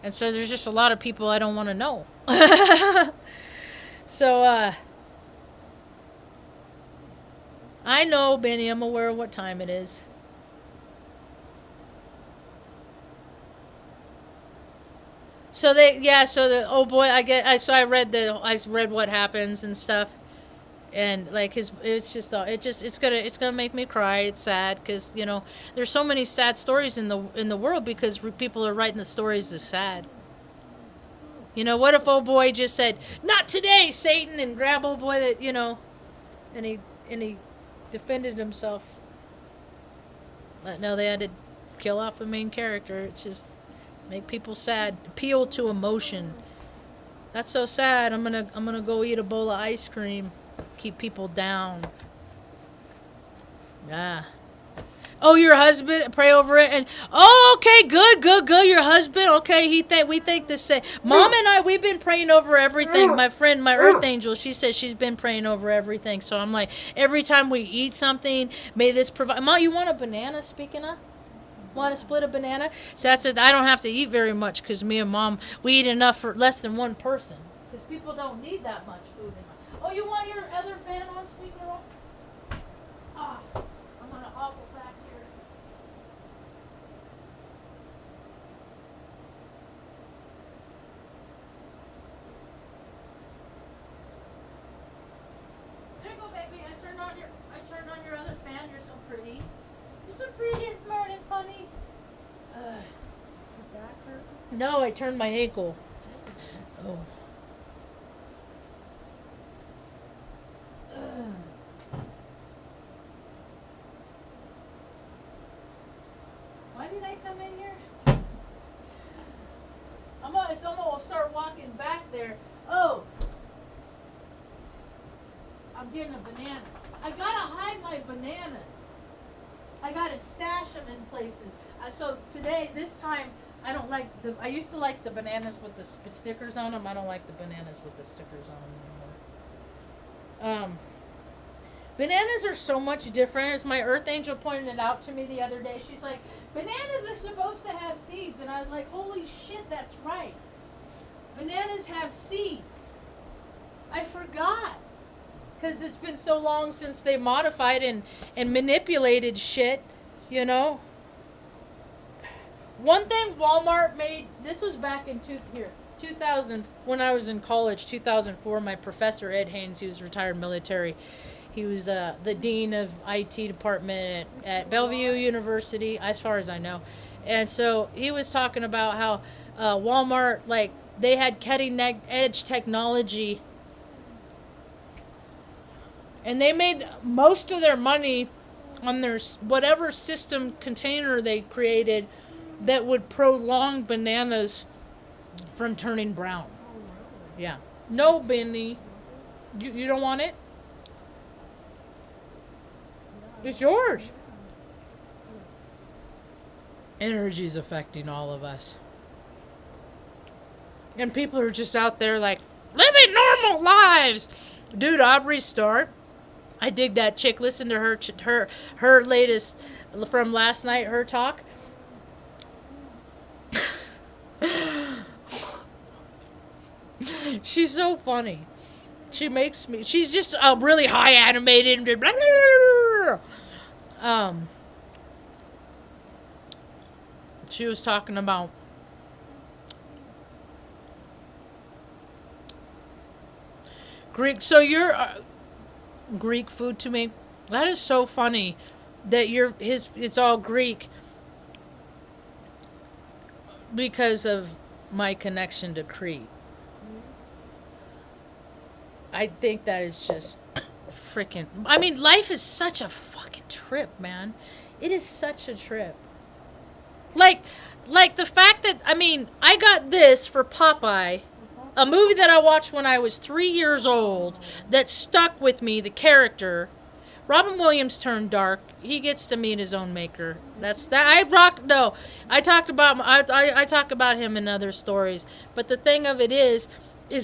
And so there's just a lot of people I don't want to know. So, I know, Benny, I'm aware of what time it is. So I read what happens and stuff, and like it's gonna make me cry. It's sad because there's so many sad stories in the world because people are writing the stories as sad. What if old boy just said, "Not today, Satan," and grab old boy that and he defended himself. But no, they had to kill off the main character. It's just make people sad. Appeal to emotion. That's so sad. I'm gonna go eat a bowl of ice cream. Keep people down. Ah. Oh, your husband, pray over it, and okay, good. Your husband, okay, we think the same. Mom and I, we've been praying over everything. My friend, my earth angel, she says she's been praying over everything. So I'm like, every time we eat something, may this provide. Mom, you want a banana? Speaking of, want to split a banana? So I said I don't have to eat very much because me and Mom, we eat enough for less than one person. Because people don't need that much food. Oh, you want your other fan on speaker off? Ah, I'm gonna hobble back here. There you go, baby. I turned on your other fan. You're so pretty. You're so pretty and smart and funny. Your back hurt? No, I turned my ankle. Oh. Why did I come in here? someone will start walking back there. Oh, I'm getting a banana. I gotta hide my bananas. I gotta stash them in places. So today, this time, I don't like I used to like the bananas with the stickers on them. I don't like the bananas with the stickers on them anymore. Bananas are so much different. As my earth angel pointed it out to me the other day, she's like, bananas are supposed to have seeds. And I was like, holy shit, that's right. Bananas have seeds. I forgot. Because it's been so long since they modified and manipulated shit, you know. One thing Walmart made, this was back in 2000, when I was in college, 2004, my professor, Ed Haynes, he was retired military. He was the dean of IT department at Bellevue University, as far as I know. And so he was talking about how Walmart, like, they had cutting edge technology. And they made most of their money on their whatever system container they created that would prolong bananas from turning brown. Yeah. No, Benny. You don't want it? It's yours. Energy's affecting all of us. And people are just out there like, living normal lives. Dude, Aubrey Starr. I dig that chick. Listen to her latest from last night, her talk. She's so funny. She's just really high animated and blah, blah, blah. She was talking about Greek. So you're Greek food to me. That is so funny that it's all Greek because of my connection to Crete. I think that is just freaking... I mean, life is such a fucking trip, man. It is such a trip. Like the fact that, I mean, I got this for Popeye, a movie that I watched when I was 3 years old that stuck with me, the character. Robin Williams turned dark. He gets to meet his own maker. That's that. I talk about him in other stories. But the thing of it is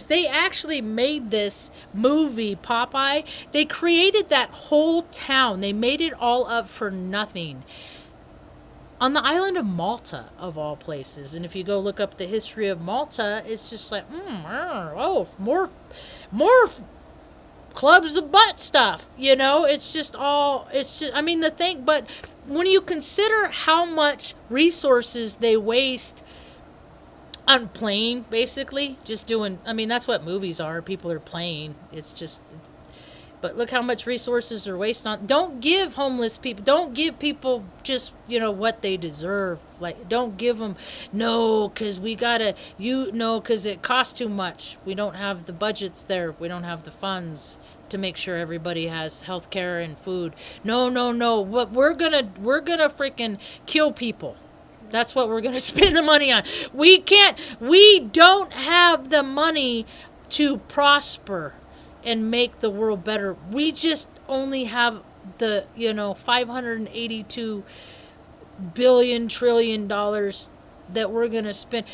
they actually made this movie, Popeye. They created that whole town. They made it all up for nothing. On the island of Malta, of all places. And if you go look up the history of Malta, it's just like, more clubs of butt stuff. You know, but when you consider how much resources they waste on playing, basically, that's what movies are. People are playing. But look how much resources are wasted on. Don't give people just, what they deserve. Like, don't give them, because because it costs too much. We don't have the budgets there. We don't have the funds to make sure everybody has health care and food. No. What we're gonna freaking kill people. That's what we're gonna spend the money on. We don't have the money to prosper and make the world better. We just only have the, $582 billion trillion that we're going to spend.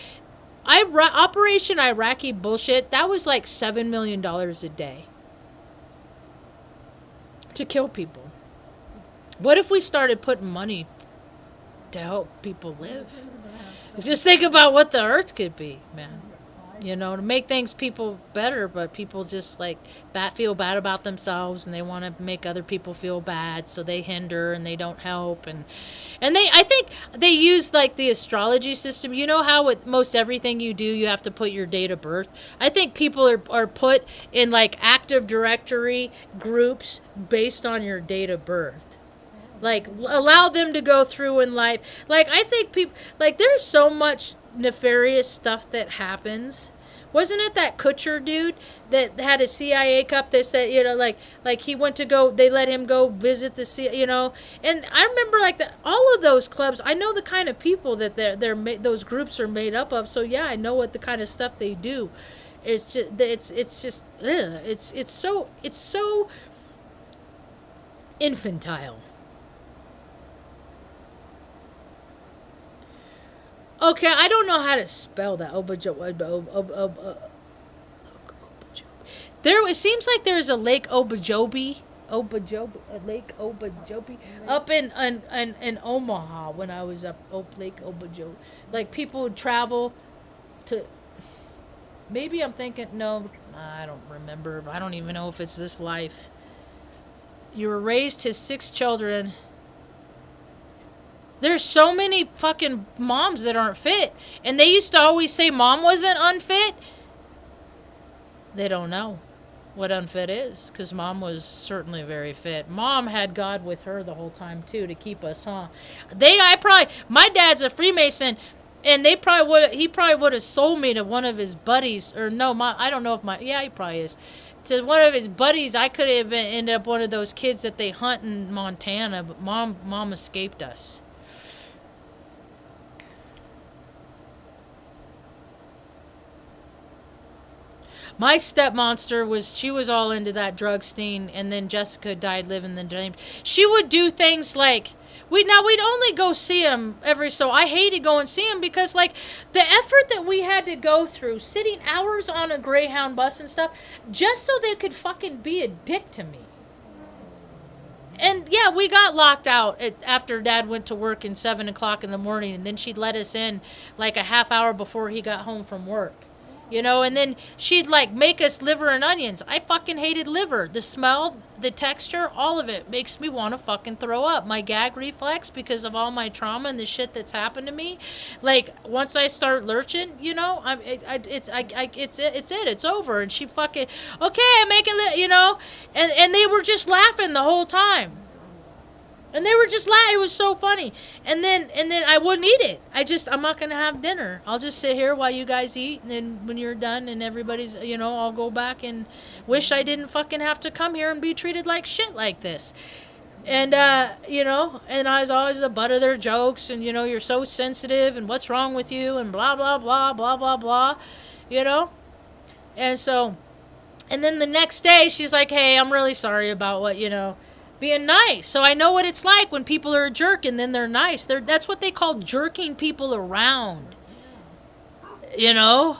Operation Iraqi bullshit, that was like $7 million a day to kill people. What if we started putting money to help people live? Just think about what the earth could be, man. To make people better, but people just feel bad about themselves, and they want to make other people feel bad, so they hinder and they don't help, and I think they use the astrology system. You know how with most everything you do, you have to put your date of birth. I think people are put in active directory groups based on your date of birth. Allow them to go through in life. I think people there's so much nefarious stuff that happens Wasn't it that Kutcher dude that had a CIA cup that said, you know, like he went to go, they let him go visit the CIA, you know? And I remember like all of those clubs, I know the kind of people that those groups are made up of. So yeah, I know what the kind of stuff they do. It's just ugh, it's so infantile. Okay, I don't know how to spell that. There, it seems like there's a Lake Okeechobee, Lake Okeechobee, up in Omaha when I was up Lake Okeechobee. Like people would travel to. Maybe I'm thinking no, I don't remember. I don't even know if it's this life. You were raised his 6 children. There's so many fucking moms that aren't fit. And they used to always say mom wasn't unfit. They don't know what unfit is. Because mom was certainly very fit. Mom had God with her the whole time too to keep us, huh? My dad's a Freemason. And he probably would have sold me to one of his buddies. Or no, I don't know if he probably is. To one of his buddies, I could have ended up one of those kids that they hunt in Montana. But mom escaped us. My stepmonster she was all into that drug scene, and then Jessica died living the dream. She would do things like, we'd only go see him I hated going see him because like the effort that we had to go through, sitting hours on a Greyhound bus and stuff, just so they could fucking be a dick to me. And yeah, we got locked out after Dad went to work at 7 o'clock in the morning, and then she'd let us in like a half hour before he got home from work. You know, and then she'd like make us liver and onions. I fucking hated liver. The smell, the texture, all of it makes me want to fucking throw up. My gag reflex, because of all my trauma and the shit that's happened to me. Like once I start lurching, you know, it's over. And she fucking, okay, I'm making you know, and they were just laughing the whole time. And they were just laughing. It was so funny. And then I wouldn't eat it. I'm not going to have dinner. I'll just sit here while you guys eat. And then when you're done and everybody's, you know, I'll go back and wish I didn't fucking have to come here and be treated like shit like this. And, you know, and I was always the butt of their jokes. And, you know, you're so sensitive and what's wrong with you and blah, blah, blah, blah, blah, blah, you know. And so, and then the next day she's like, hey, I'm really sorry about what, you know, being nice. So I know what it's like when people are a jerk and then they're nice. That's what they call jerking people around. You know?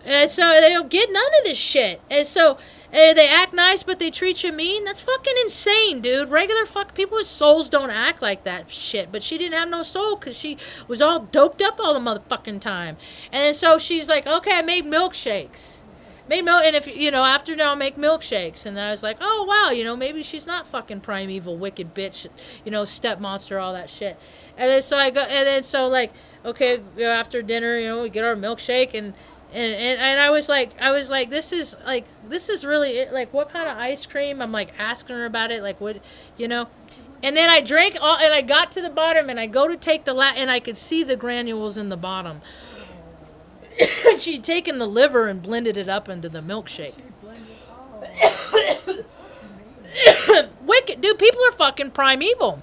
And so they don't get none of this shit. And so they act nice but they treat you mean. That's fucking insane, dude. Regular people with souls don't act like that shit. But she didn't have no soul because she was all doped up all the motherfucking time. And so she's like, okay, I made milkshakes. And if, you know, after now I'll make milkshakes. And I was like, oh, wow, you know, maybe she's not fucking primeval, wicked bitch, you know, step monster, all that shit. And then so like, okay, after dinner, you know, we get our milkshake and I was like, this is really it. Like, what kind of ice cream? I'm like asking her about it, like what, you know. And then I drank all, and I got to the bottom and I go to take and I could see the granules in the bottom. She'd taken the liver and blended it up into the milkshake. Wicked. Dude, people are fucking primeval.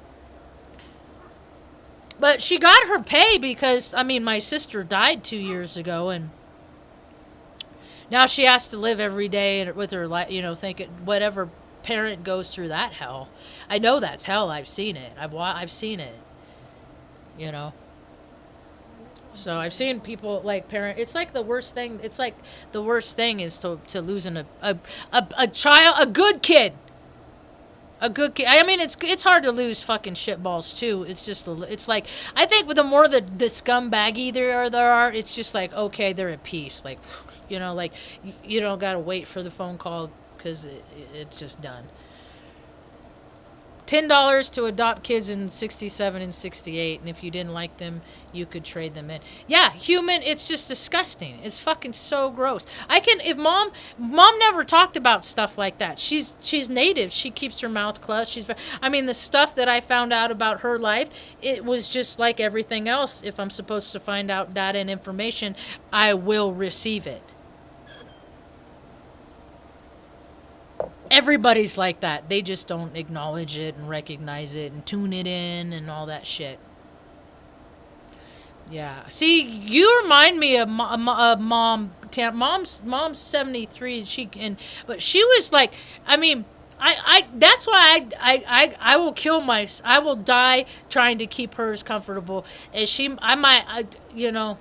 But she got her pay because, I mean, my sister died 2 years ago, and now she has to live every day with her life, you know, thinking whatever parent goes through that hell. I know that's hell. I've seen it. I've seen it. You know. So I've seen people like parent. It's like the worst thing. It's like the worst thing is to losing a child, a good kid. A good kid. I mean, it's hard to lose fucking shitballs too. It's just it's like I think the more the scumbaggy there are, it's just like okay, they're at peace. Like, you know, like you don't gotta wait for the phone call because it's just done. $10 to adopt kids in 67 and 68, and if you didn't like them, you could trade them in. Yeah, human, it's just disgusting. It's fucking so gross. If mom never talked about stuff like that. She's native. She keeps her mouth closed. The stuff that I found out about her life, it was just like everything else. If I'm supposed to find out data and information, I will receive it. Everybody's like that. They just don't acknowledge it and recognize it and tune it in and all that shit. Yeah. See, you remind me of mom. Mom's 73. But she was like, I mean, I that's why I will I will die trying to keep her as comfortable as you know.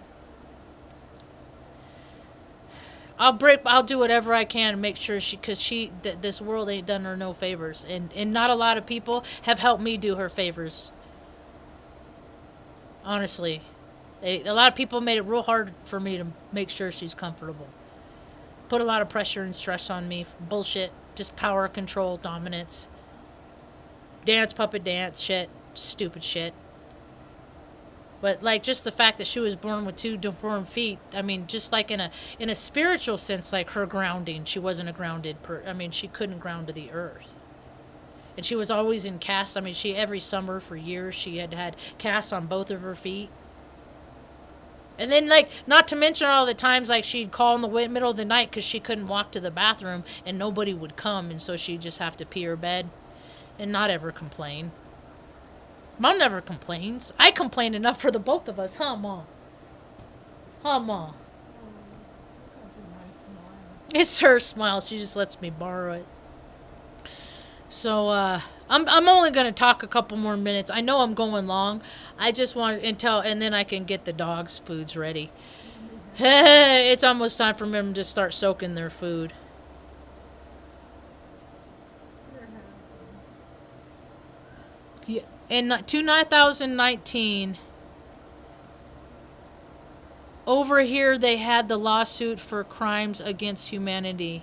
I'll do whatever I can to make sure this world ain't done her no favors, and not a lot of people have helped me do her favors. Honestly, a lot of people made it real hard for me to make sure she's comfortable. Put a lot of pressure and stress on me. Bullshit, just power, control, dominance, dance, puppet dance, shit, stupid shit. But like just the fact that she was born with 2 deformed feet, I mean, just like in a spiritual sense, like her grounding, she wasn't a grounded she couldn't ground to the earth. And she was always in casts. I mean, every summer for years she had casts on both of her feet. And then, like, not to mention all the times, like, she'd call in the middle of the night because she couldn't walk to the bathroom and nobody would come, and so she'd just have to pee her bed and not ever complain. Mom never complains. I complain enough for the both of us, huh, Mom? Huh, Mom? It's her smile. She just lets me borrow it. So, I'm only going to talk a couple more minutes. I know I'm going long. I just want and then I can get the dogs' foods ready. It's almost time for them to start soaking their food. Yeah. In 2019, over here they had the lawsuit for crimes against humanity.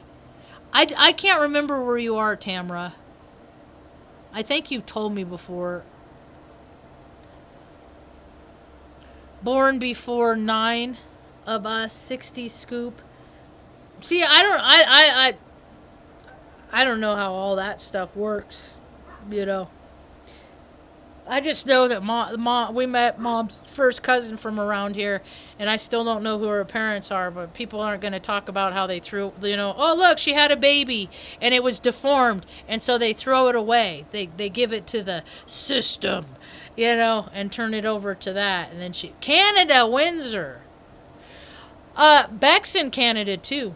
I can't remember where you are, Tamra. I think you've told me before. Born before 9 of us, 60 scoop. See, I don't know how all that stuff works, you know. I just know that we met Mom's first cousin from around here, and I still don't know who her parents are, but people aren't going to talk about how they threw, you know, oh, look, she had a baby, and it was deformed, and so they throw it away. They give it to the system, you know, and turn it over to that. And then Canada, Windsor. Beck's in Canada, too.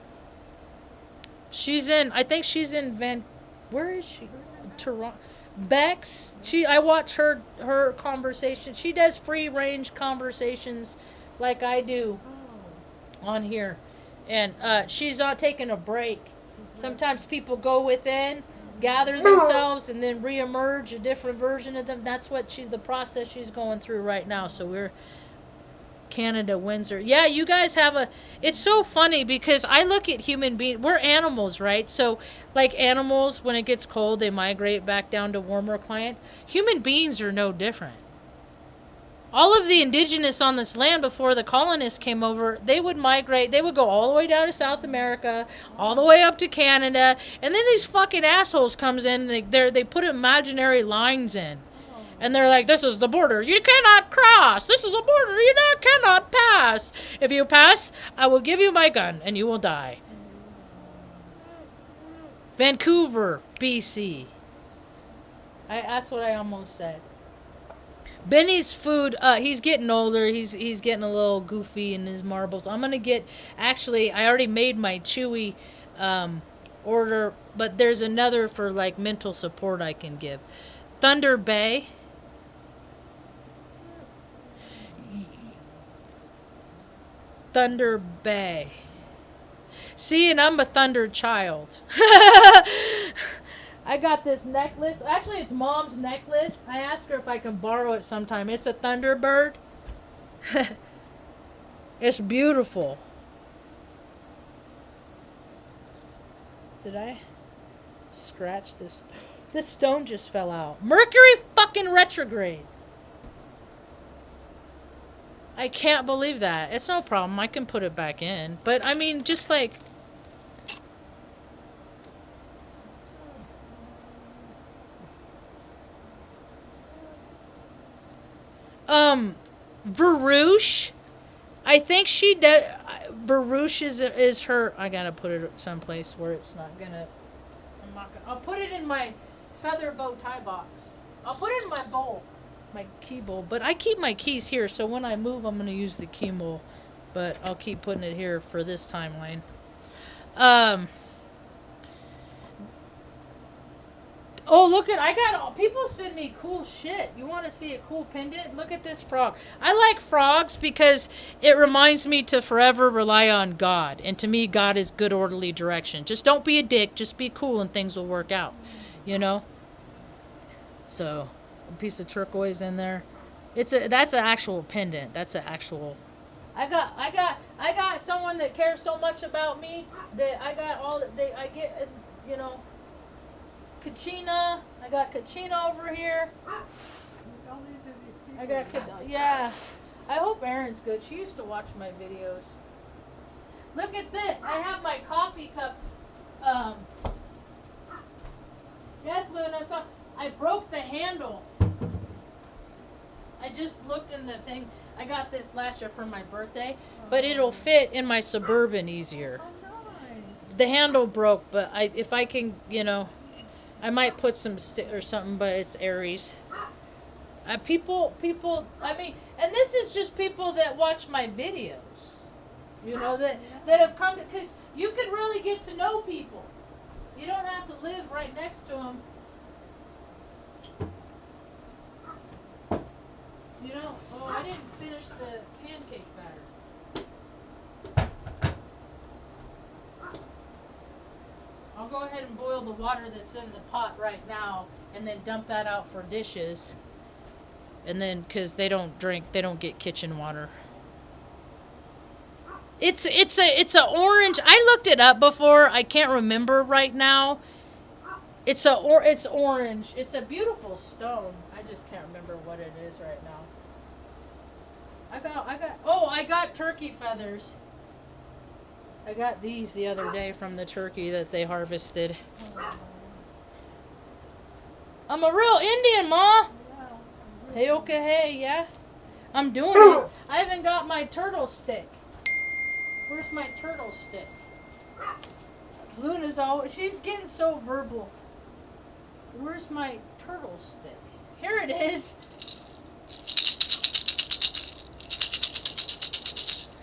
I think she's in where is she? Toronto. Bex, I watch her conversation. She does free range conversations like I do on here. And she's not taking a break. Sometimes people go within, gather themselves, and then reemerge a different version of them. That's what the process she's going through right now. So we're Canada, Windsor. Yeah, you guys it's so funny because I look at human beings, we're animals, right? So like animals, when it gets cold, they migrate back down to warmer climates. Human beings are no different. All of the indigenous on this land before the colonists came over, they would migrate, they would go all the way down to South America, all the way up to Canada, and then these fucking assholes comes in, they put imaginary lines in. And they're like, this is the border. You cannot cross. This is a border. You cannot pass. If you pass, I will give you my gun and you will die. Vancouver, BC. That's what I almost said. Benny's food, he's getting older. He's getting a little goofy in his marbles. I'm going to get, actually, I already made my Chewy order, but there's another for like mental support I can give. Thunder Bay. Thunder Bay. See, and I'm a Thunder child. I got this necklace. Actually, it's Mom's necklace. I asked her if I can borrow it sometime. It's a Thunderbird. It's beautiful. Did I scratch this? This stone just fell out. Mercury fucking retrograde. I can't believe that. It's no problem. I can put it back in. But, I mean, just like... Varouche. I think she does... Varouche is her... I gotta put it someplace where it's not gonna... I'll put it in my feather bow tie box. I'll put it in my bowl, my key bowl. But I keep my keys here, so when I move, I'm gonna use the key bowl. But I'll keep putting it here for this timeline. Oh, look at, I got all, people send me cool shit. You want to see a cool pendant? Look at this frog. I like frogs because it reminds me to forever rely on God. And to me, God is good, orderly direction. Just don't be a dick. Just be cool and things will work out. You know? So, a piece of turquoise in there. That's an actual pendant. That's an actual... I got someone that cares so much about me that I got all that I get, you know... Kachina. I got Kachina over here. I got, yeah. I hope Erin's good. She used to watch my videos. Look at this. I have my coffee cup. Yes, Luna. I broke the handle. I just looked in the thing. I got this last year for my birthday, but it'll fit in my Suburban easier. The handle broke, but if I can, you know... I might put some or something, but it's Aries. People, I mean, and this is just people that watch my videos. You know, that have come to, because you could really get to know people. You don't have to live right next to them. You know, oh, I didn't finish the pancake batter. I'll go ahead and boil the water that's in the pot right now and then dump that out for dishes. And then, because they don't get kitchen water. It's a orange. I looked it up before. I can't remember right now. It's orange. It's a beautiful stone. I just can't remember what it is right now. I got turkey feathers. I got these the other day from the turkey that they harvested. I'm a real Indian, Ma. Hey, okay, hey, yeah. I'm doing it. I haven't got my turtle stick. Where's my turtle stick? Luna's she's getting so verbal. Where's my turtle stick? Here it is.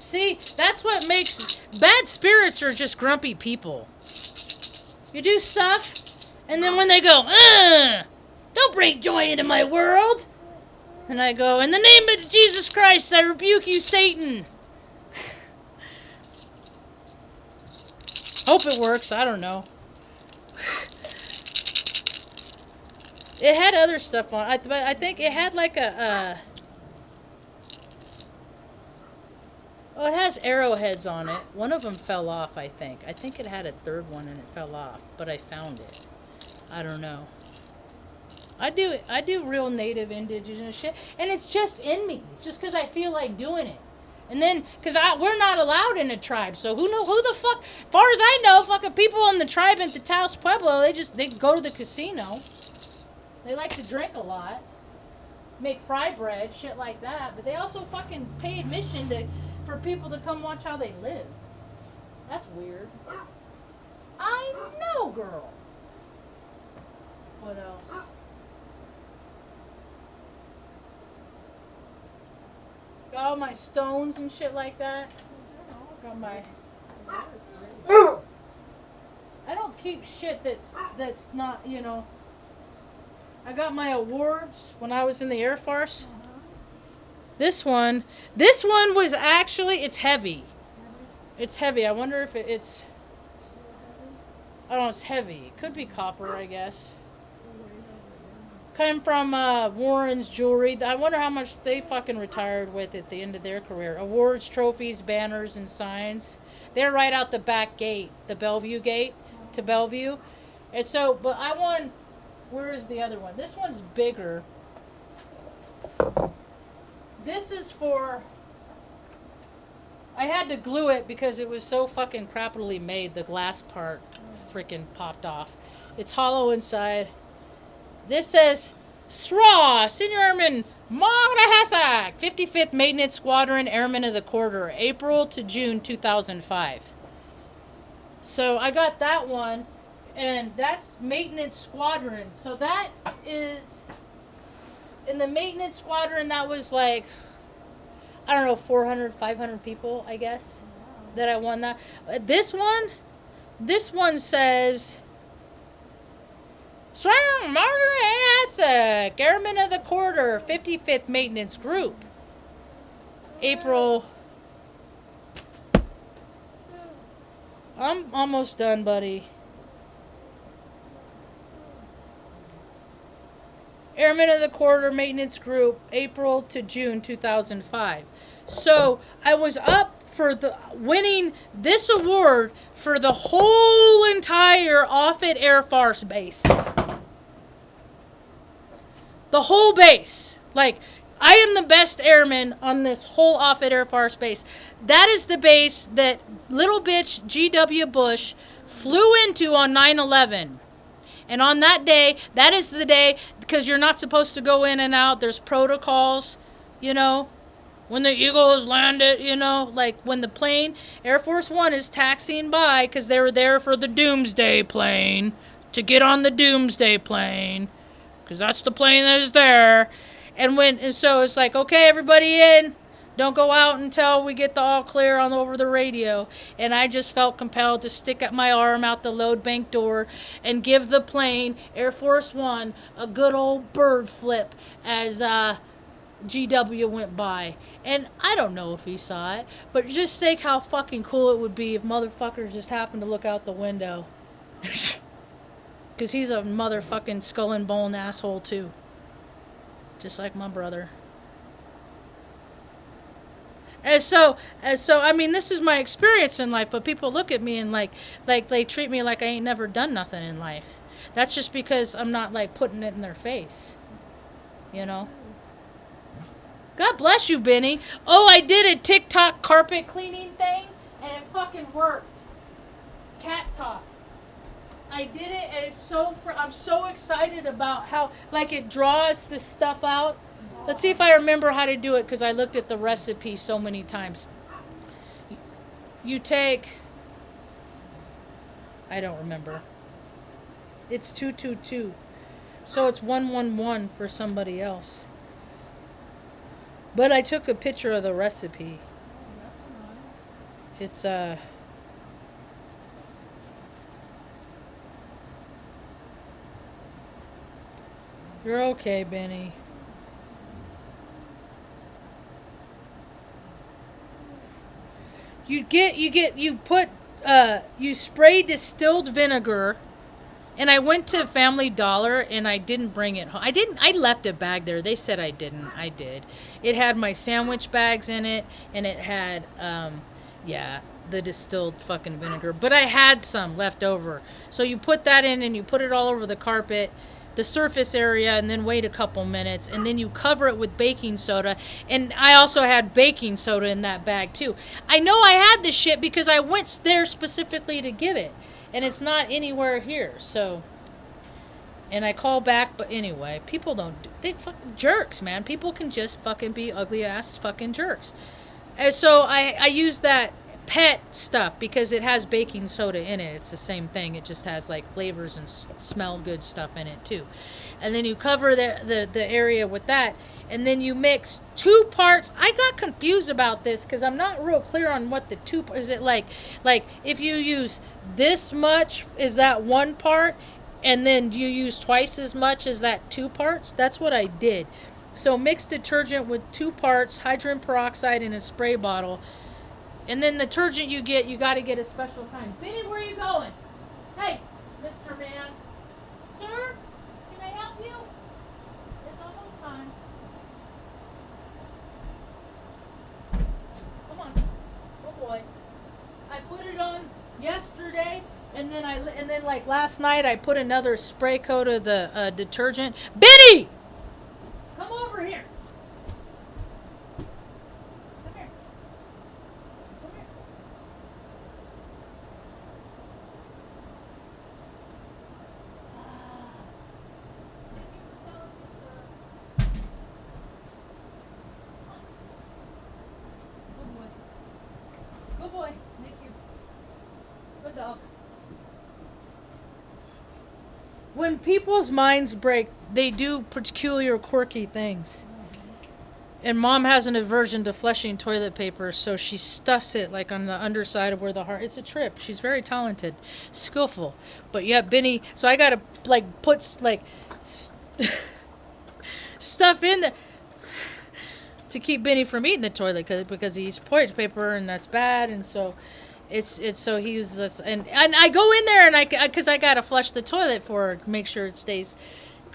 See, that's what makes... Bad spirits are just grumpy people. You do stuff, and then when they go, don't bring joy into my world. And I go, in the name of Jesus Christ, I rebuke you, Satan. Hope it works, I don't know. It had other stuff on it, but I think it had like a... Oh, it has arrowheads on it. One of them fell off, I think. I think it had a third one and it fell off, but I found it. I don't know. I do real native indigenous shit, and it's just in me. It's just because I feel like doing it. And then, because we're not allowed in the tribe, so who the fuck, as far as I know, fucking people in the tribe in the Taos Pueblo, they go to the casino. They like to drink a lot. Make fry bread, shit like that, but they also fucking pay admission for people to come watch how they live. That's weird. I know, girl. What else? Got all my stones and shit like that. Got my... I don't keep shit that's not, you know... I got my awards when I was in the Air Force. This one was actually, it's heavy. It's heavy. I wonder if it's, I don't know, it's heavy. It could be copper, I guess. Came from Warren's Jewelry. I wonder how much they fucking retired with at the end of their career. Awards, trophies, banners, and signs. They're right out the back gate, the Bellevue gate to Bellevue. And so, but I won, where is the other one? This one's bigger. This is for, I had to glue it because it was so fucking crappily made. The glass part freaking popped off. It's hollow inside. This says, Straw, Senior Airman Magdahasak, 55th Maintenance Squadron Airman of the Quarter, April to June 2005. So I got that one. And that's maintenance squadron. So that is, in the maintenance squadron, that was like, I don't know, 400, 500 people, I guess, that I won that. This one says, Strong Margaret Asa, Airman of the Quarter, 55th Maintenance Group. April. I'm almost done, buddy. Airman of the Quarter Maintenance Group, April to June 2005. So I was up for the winning this award for the whole entire Offutt Air Force Base. The whole base. Like, I am the best airman on this whole Offutt Air Force Base. That is the base that little bitch G.W. Bush flew into on 9/11. And on that day, that is the day, because you're not supposed to go in and out. There's protocols, you know. When the Eagle is landed, you know, like when the plane, Air Force One is taxiing by, because they were there for the Doomsday plane, to get on the Doomsday plane, because that's the plane that is there. And so it's like, okay, everybody in. Don't go out until we get the all clear on over the radio. And I just felt compelled to stick up my arm out the load bank door and give the plane, Air Force One, a good old bird flip as GW went by. And I don't know if he saw it, but just think how fucking cool it would be if motherfuckers just happened to look out the window. Because he's a motherfucking skull and bone asshole too. Just like my brother. And so, I mean, this is my experience in life, but people look at me and like they treat me like I ain't never done nothing in life. That's just because I'm not like putting it in their face. You know? God bless you, Benny. Oh, I did a TikTok carpet cleaning thing, and it fucking worked. Cat talk. I did it, and it's so. I'm so excited about how like it draws the stuff out. Let's see if I remember how to do it, because I looked at the recipe so many times. You take. I don't remember. It's 222, so it's 111 for somebody else. But I took a picture of the recipe. It's You're okay, Benny. You spray distilled vinegar. And I went to Family Dollar and I didn't bring it home. I left a bag there. They said I didn't. I did. It had my sandwich bags in it, and it had, the distilled fucking vinegar. But I had some left over. So you put that in and you put it all over the carpet, the surface area, and then wait a couple minutes. And then you cover it with baking soda. And I also had baking soda in that bag too. I know I had this shit because I went there specifically to give it. And it's not anywhere here, so. And I call back, but anyway, people they fucking jerks, man. People can just fucking be ugly ass fucking jerks. And so I use that pet stuff because it has baking soda in it. It's the same thing. It just has like flavors and smell good stuff in it too. And then you cover the area with that. And then you mix 2 parts. I got confused about this because I'm not real clear on what the 2 is. It like if you use this much, is that 1 part? And then you use twice as much as that 2 parts? That's what I did. So mix detergent with 2 parts, hydrogen peroxide in a spray bottle. And then the detergent you got to get a special kind. Benny, where are you going? Hey, Mr. Man. Sir, can I help you? It's almost time. Come on. Oh boy. I put it on yesterday, and then like last night I put another spray coat of the detergent. Benny! Come over here. Come here. Come here. Good boy. Thank you. Good dog. when people's minds break, they do peculiar, quirky things. And Mom has an aversion to flushing toilet paper, so she stuffs it like on the underside of where the heart. It's a trip. She's very talented, skillful. But yeah, Benny. So I gotta like put like stuff in there to keep Benny from eating the toilet because he eats toilet paper and that's bad. And so it's so he uses this and I go in there and because I gotta flush the toilet for her to make sure it stays.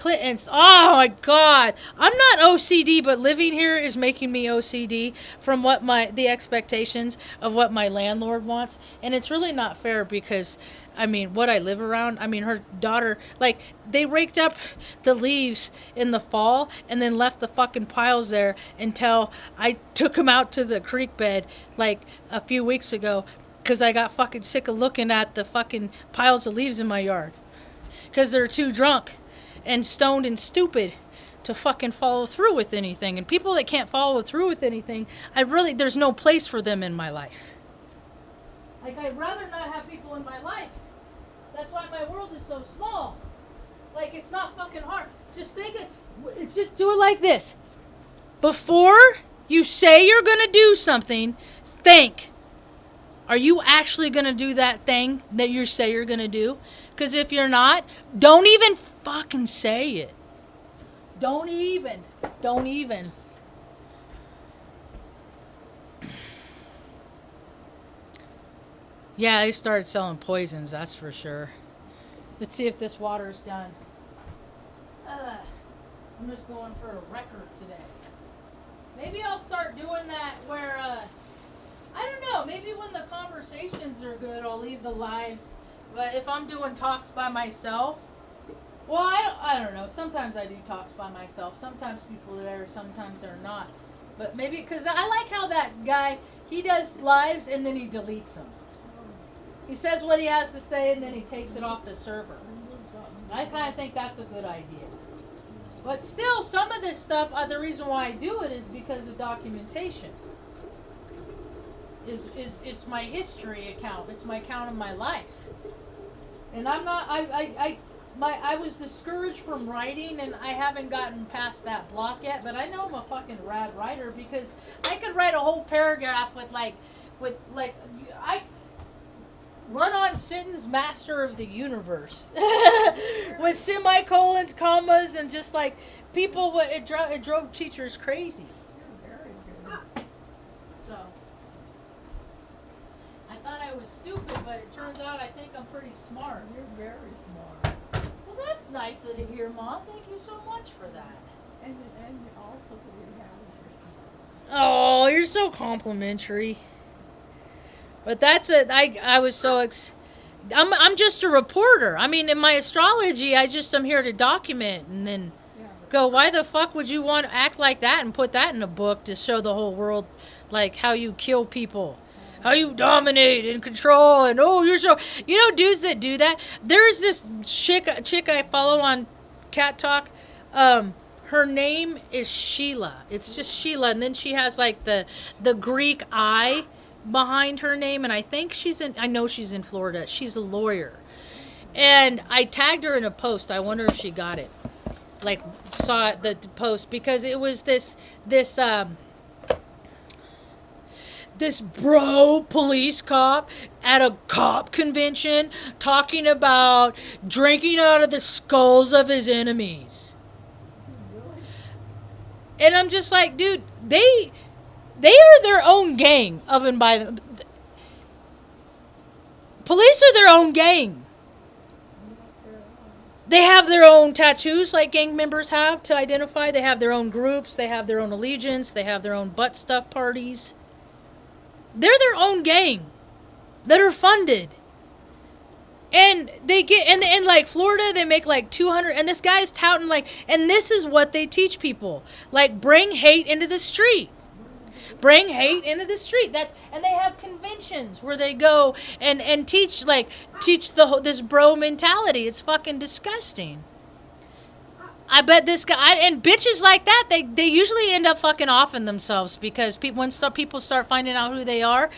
And oh my God, I'm not OCD, but living here is making me OCD from what the expectations of what my landlord wants, and it's really not fair because, I mean, what I live around. I mean, her daughter, like, they raked up the leaves in the fall and then left the fucking piles there until I took them out to the creek bed like a few weeks ago because I got fucking sick of looking at the fucking piles of leaves in my yard because they're too drunk and stoned and stupid to fucking follow through with anything. And people that can't follow through with anything, there's no place for them in my life. Like, I'd rather not have people in my life. That's why my world is so small. Like, it's not fucking hard. Just just do it like this. Before you say you're gonna do something, think, are you actually gonna do that thing that you say you're gonna do? Because if you're not, don't even fucking say it. Don't even. Yeah, they started selling poisons, that's for sure. Let's see if this water's done. I'm just going for a record today. Maybe I'll start doing that where, I don't know, maybe when the conversations are good, I'll leave the lives. But if I'm doing talks by myself, well, I don't know. Sometimes I do talks by myself. Sometimes people are there, sometimes they're not. But maybe, because I like how that guy, he does lives and then he deletes them. He says what he has to say and then he takes it off the server. I kind of think that's a good idea. But still, some of this stuff, the reason why I do it is because of documentation. It's my history account. It's my account of my life. And I'm not, I was discouraged from writing and I haven't gotten past that block yet, but I know I'm a fucking rad writer because I could write a whole paragraph with I run-on sentence master of the universe with semicolons, commas, and just like people, it drove teachers crazy. So I thought I was stupid, but it turns out I think I'm pretty smart. You're very smart. Well, that's nice to hear, Mom. Thank you so much for that. And also for your habits, you're smart. Oh, you're so complimentary. But that's it. I was so I'm just a reporter. I mean, in my astrology, I'm here to document and then go, why the fuck would you want to act like that and put that in a book to show the whole world, like, how you kill people? How you dominate and control and you're so... You know dudes that do that? There's this chick I follow on Cat Talk. Her name is Sheila. It's just Sheila. And then she has like the Greek I behind her name. And I think I know she's in Florida. She's a lawyer. And I tagged her in a post. I wonder if she got it. Like, saw the post. Because it was this bro police cop at a cop convention talking about drinking out of the skulls of his enemies. And I'm just like, dude, they are their own gang of and by them. Police are their own gang. They have their own tattoos like gang members have to identify. They have their own groups. They have their own allegiance. They have their own butt stuff parties. They're their own gang that are funded. And they get, and like Florida, they make like 200, and this guy's touting like, and this is what they teach people. Like, bring hate into the street. Bring hate into the street. And they have conventions where they go and teach this bro mentality. It's fucking disgusting. I bet this guy, and bitches like that, they usually end up fucking offing themselves because once people start finding out who they are,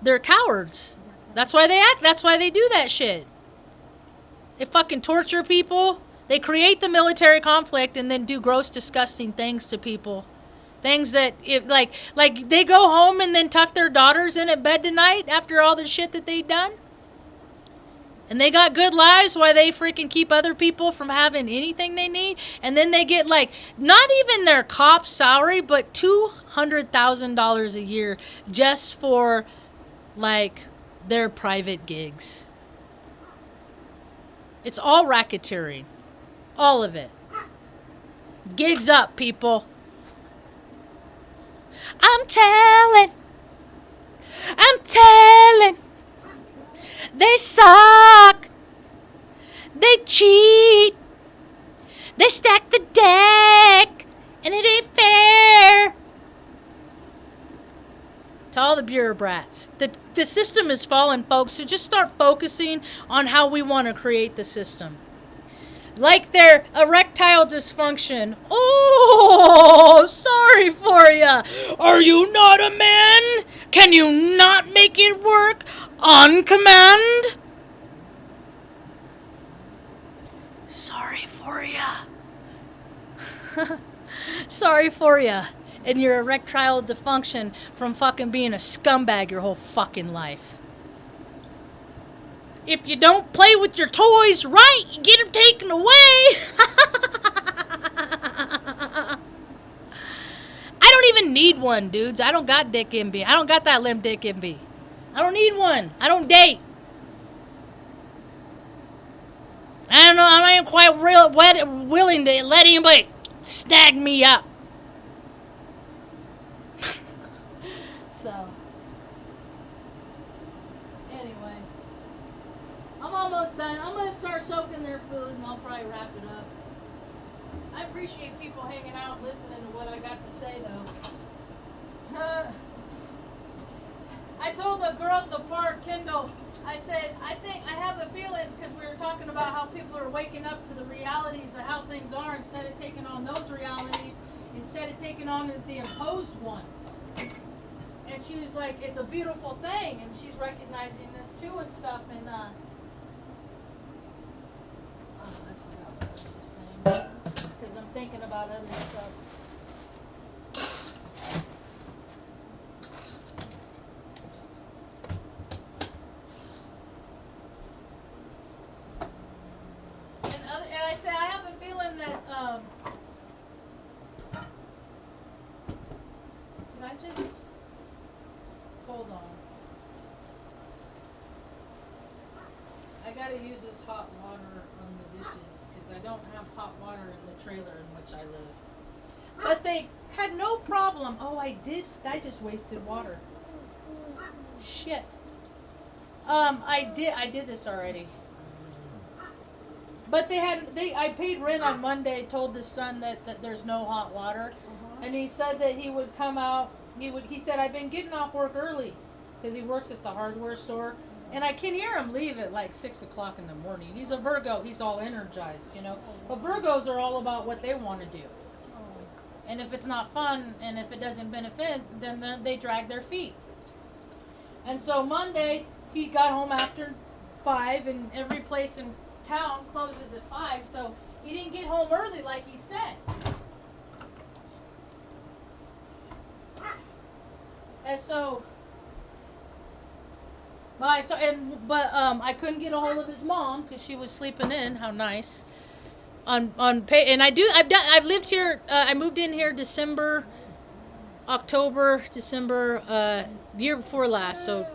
they're cowards. That's why they act. That's why they do that shit. They fucking torture people. They create the military conflict and then do gross, disgusting things to people. Things that, if like they go home and then tuck their daughters in at bed tonight after all the shit that they've done. And they got good lives while they freaking keep other people from having anything they need. And then they get like, not even their cop salary, but $200,000 a year just for like their private gigs. It's all racketeering. All of it. Gigs up, people. I'm telling. They suck. They cheat. They stack the deck. And it ain't fair. To all the bureaucrats. The system is falling, folks. So just start focusing on how we want to create the system. Like their erectile dysfunction. Oh, sorry for ya. Are you not a man? Can you not make it work on command? Sorry for ya. Sorry for ya. And your erectile dysfunction from fucking being a scumbag your whole fucking life. If you don't play with your toys right, you get them taken away. I don't even need one, dudes. I don't got dick envy. I don't got that limp dick envy. I don't need one. I don't date. I don't know. I ain't quite willing to let anybody snag me up. So, anyway. I'm almost done. I'm going to start soaking their food and I'll probably wrap it up. I appreciate people hanging out listening to what I got to say, though. I told a girl at the park, Kendall, I said, I have a feeling, because we were talking about how people are waking up to the realities of how things are instead of taking on those realities, instead of taking on the imposed ones. And she was like, it's a beautiful thing, and she's recognizing this too and stuff, and I forgot what I was just saying, because I'm thinking about other stuff. And I said, I have a feeling that, can I just, hold on. I gotta use this hot water on the dishes, because I don't have hot water in the trailer in which I live. But they had no problem. Oh, I just wasted water. Shit. I did this already. But I paid rent on Monday, told the son that there's no hot water. And he said that he would come out, he said, I've been getting off work early, because he works at the hardware store. And I can hear him leave at like 6 o'clock in the morning. He's a Virgo, he's all energized, you know. But Virgos are all about what they want to do. And if it's not fun, and if it doesn't benefit, then they drag their feet. And so Monday, he got home after 5, and every place in town closes at 5, so he didn't get home early like he said. And so, I couldn't get a hold of his mom because she was sleeping in. How nice. On pay, and I've lived here. I moved in here October, December, the year before last. So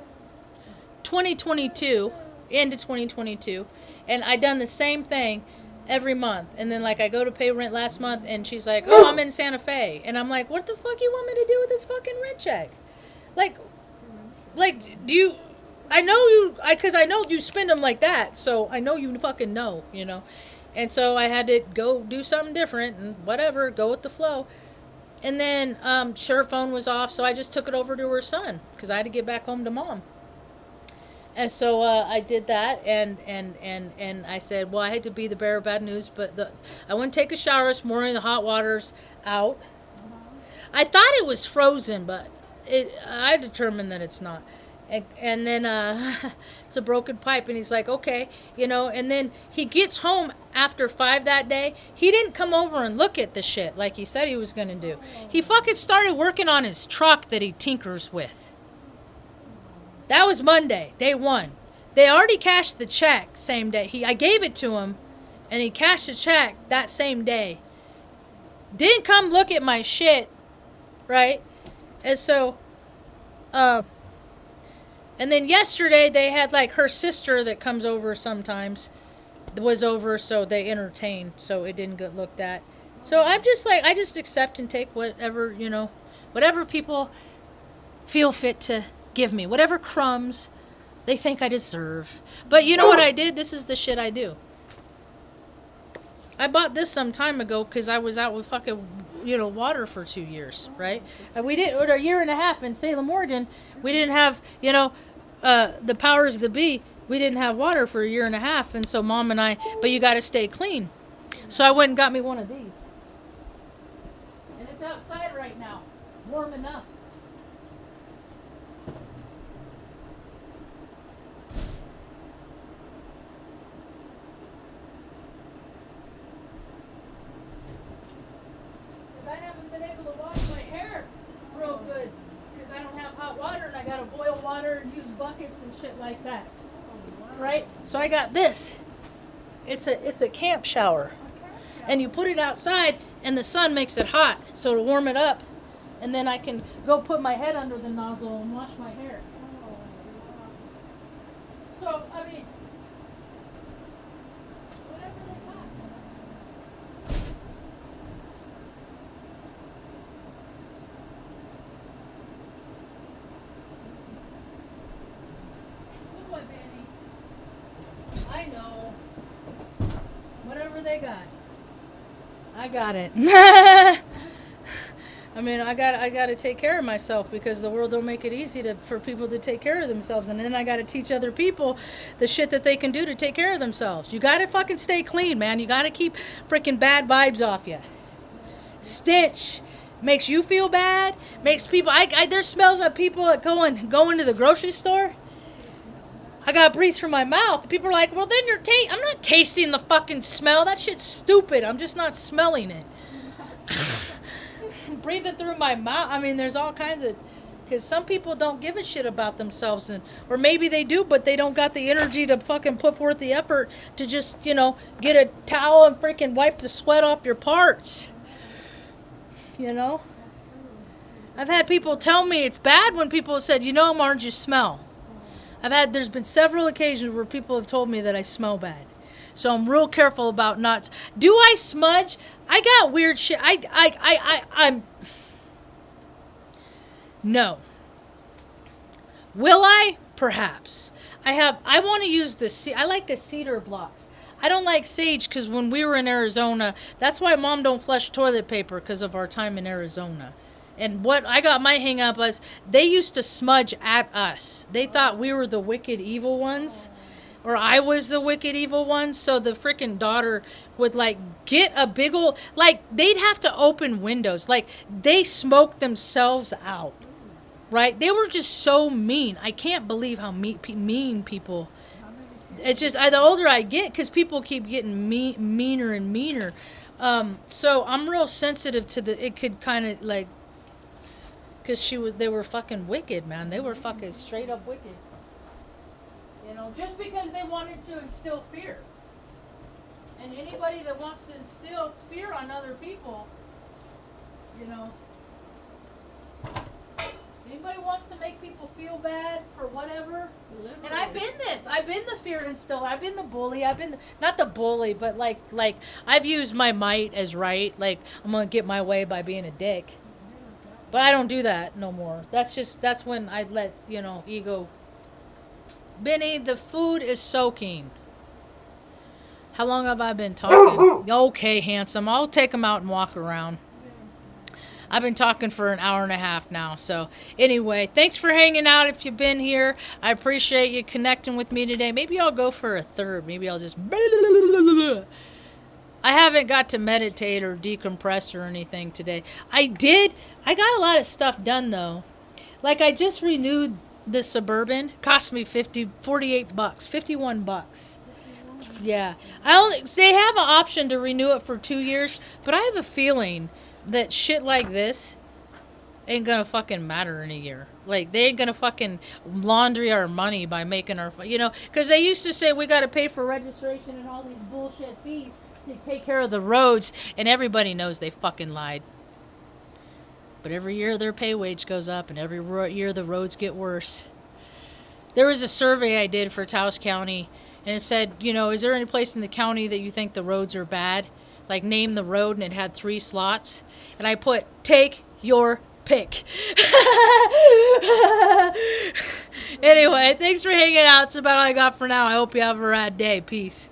2022, into 2022. And I done the same thing every month. And then, like, I go to pay rent last month, and she's like, oh, I'm in Santa Fe. And I'm like, what the fuck you want me to do with this fucking rent check? Like, do you... I know because I know you spend them like that, so I know you fucking know, you know. And so I had to go do something different, and whatever, go with the flow. And then, her phone was off, so I just took it over to her son, because I had to get back home to mom. And so I did that, and I said, well, I hate to be the bearer of bad news, but I went to take a shower this morning. The hot water's out. I thought it was frozen, but I determined that it's not. And then it's a broken pipe, and he's like, okay, you know. And then he gets home after 5 that day. He didn't come over and look at the shit like he said he was gonna do. He fucking started working on his truck that he tinkers with. That was Monday, day 1. They already cashed the check same day. I gave it to him, and he cashed the check that same day. Didn't come look at my shit, right? And so, and then yesterday they had like her sister that comes over sometimes was over, so they entertained, so it didn't get looked at. So I'm just like, I just accept and take whatever, you know, whatever people feel fit to give me, whatever crumbs they think I deserve. But you know what I did? This is the shit I do. I bought this some time ago because I was out with fucking, you know, water for 2 years, right? And we did, or a year and a half in Salem, Oregon. We didn't have, you know, the powers that be. We didn't have water for a year and a half, and so Mom and I, but you got to stay clean. So I went and got me one of these. And it's outside right now, warm enough. I haven't been able to wash my hair real good because I don't have hot water, and I gotta boil water and use buckets and shit like that. Right? So I got this. It's a camp shower. And you put it outside and the sun makes it hot, so to warm it up, and then I can go put my head under the nozzle and wash my hair. So I mean, whatever they got. Good boy, Benny. I know. Whatever they got. I got it. I mean, I got to take care of myself because the world don't make it easy for people to take care of themselves, and then I got to teach other people the shit that they can do to take care of themselves. You got to fucking stay clean, man. You got to keep freaking bad vibes off you. Stench makes you feel bad. Makes people. There's smells of people that going to the grocery store. I gotta breathe through my mouth. People are like, well, then I'm not tasting the fucking smell. That shit's stupid. I'm just not smelling it. Breathe it through my mouth. I mean, there's all kinds of, because some people don't give a shit about themselves, or maybe they do, but they don't got the energy to fucking put forth the effort to just, you know, get a towel and freaking wipe the sweat off your parts. You know? I've had people tell me it's bad when people have said, you know, Marge, you smell. There's been several occasions where people have told me that I smell bad. So I'm real careful about not. Do I smudge? I got weird shit. I'm. No. Will I? Perhaps. I want to use I like the cedar blocks. I don't like sage because when we were in Arizona, that's why Mom don't flush toilet paper because of our time in Arizona. And what I got my hang up was they used to smudge at us. They thought we were the wicked evil ones. Or I was the wicked evil one. So the freaking daughter would like get a big old, like they'd have to open windows. Like they smoked themselves out. Right? They were just so mean. I can't believe how mean people. It's just, the older I get, because people keep getting meaner and meaner. So I'm real sensitive to it could kind of like, because they were fucking wicked, man. They were fucking straight up wicked. You know, just because they wanted to instill fear. And anybody that wants to instill fear on other people, you know. Anybody wants to make people feel bad for whatever. And I've been this. I've been the fear instiller. I've been the bully. Not the bully, but like I've used my might as right. Like I'm going to get my way by being a dick. But I don't do that no more. That's when I let, you know, ego. Benny, the food is soaking. How long have I been talking? Okay, handsome. I'll take him out and walk around. I've been talking for an hour and a half now. So anyway, thanks for hanging out if you've been here. I appreciate you connecting with me today. Maybe I'll go for a third. Maybe I'll just... I haven't got to meditate or decompress or anything today. I got a lot of stuff done though. Like I just renewed The Suburban cost me 48 bucks, 51 bucks. Yeah. They have an option to renew it for 2 years, but I have a feeling that shit like this ain't gonna fucking matter in a year. Like, they ain't gonna fucking laundry our money by making our, because they used to say we gotta pay for registration and all these bullshit fees to take care of the roads, and everybody knows they fucking lied. But every year their pay wage goes up, and every year the roads get worse. There was a survey I did for Taos County, and it said, is there any place in the county that you think the roads are bad? Like, name the road, and it had 3 slots. And I put, take your pick. Anyway, thanks for hanging out. That's about all I got for now. I hope you have a rad day. Peace.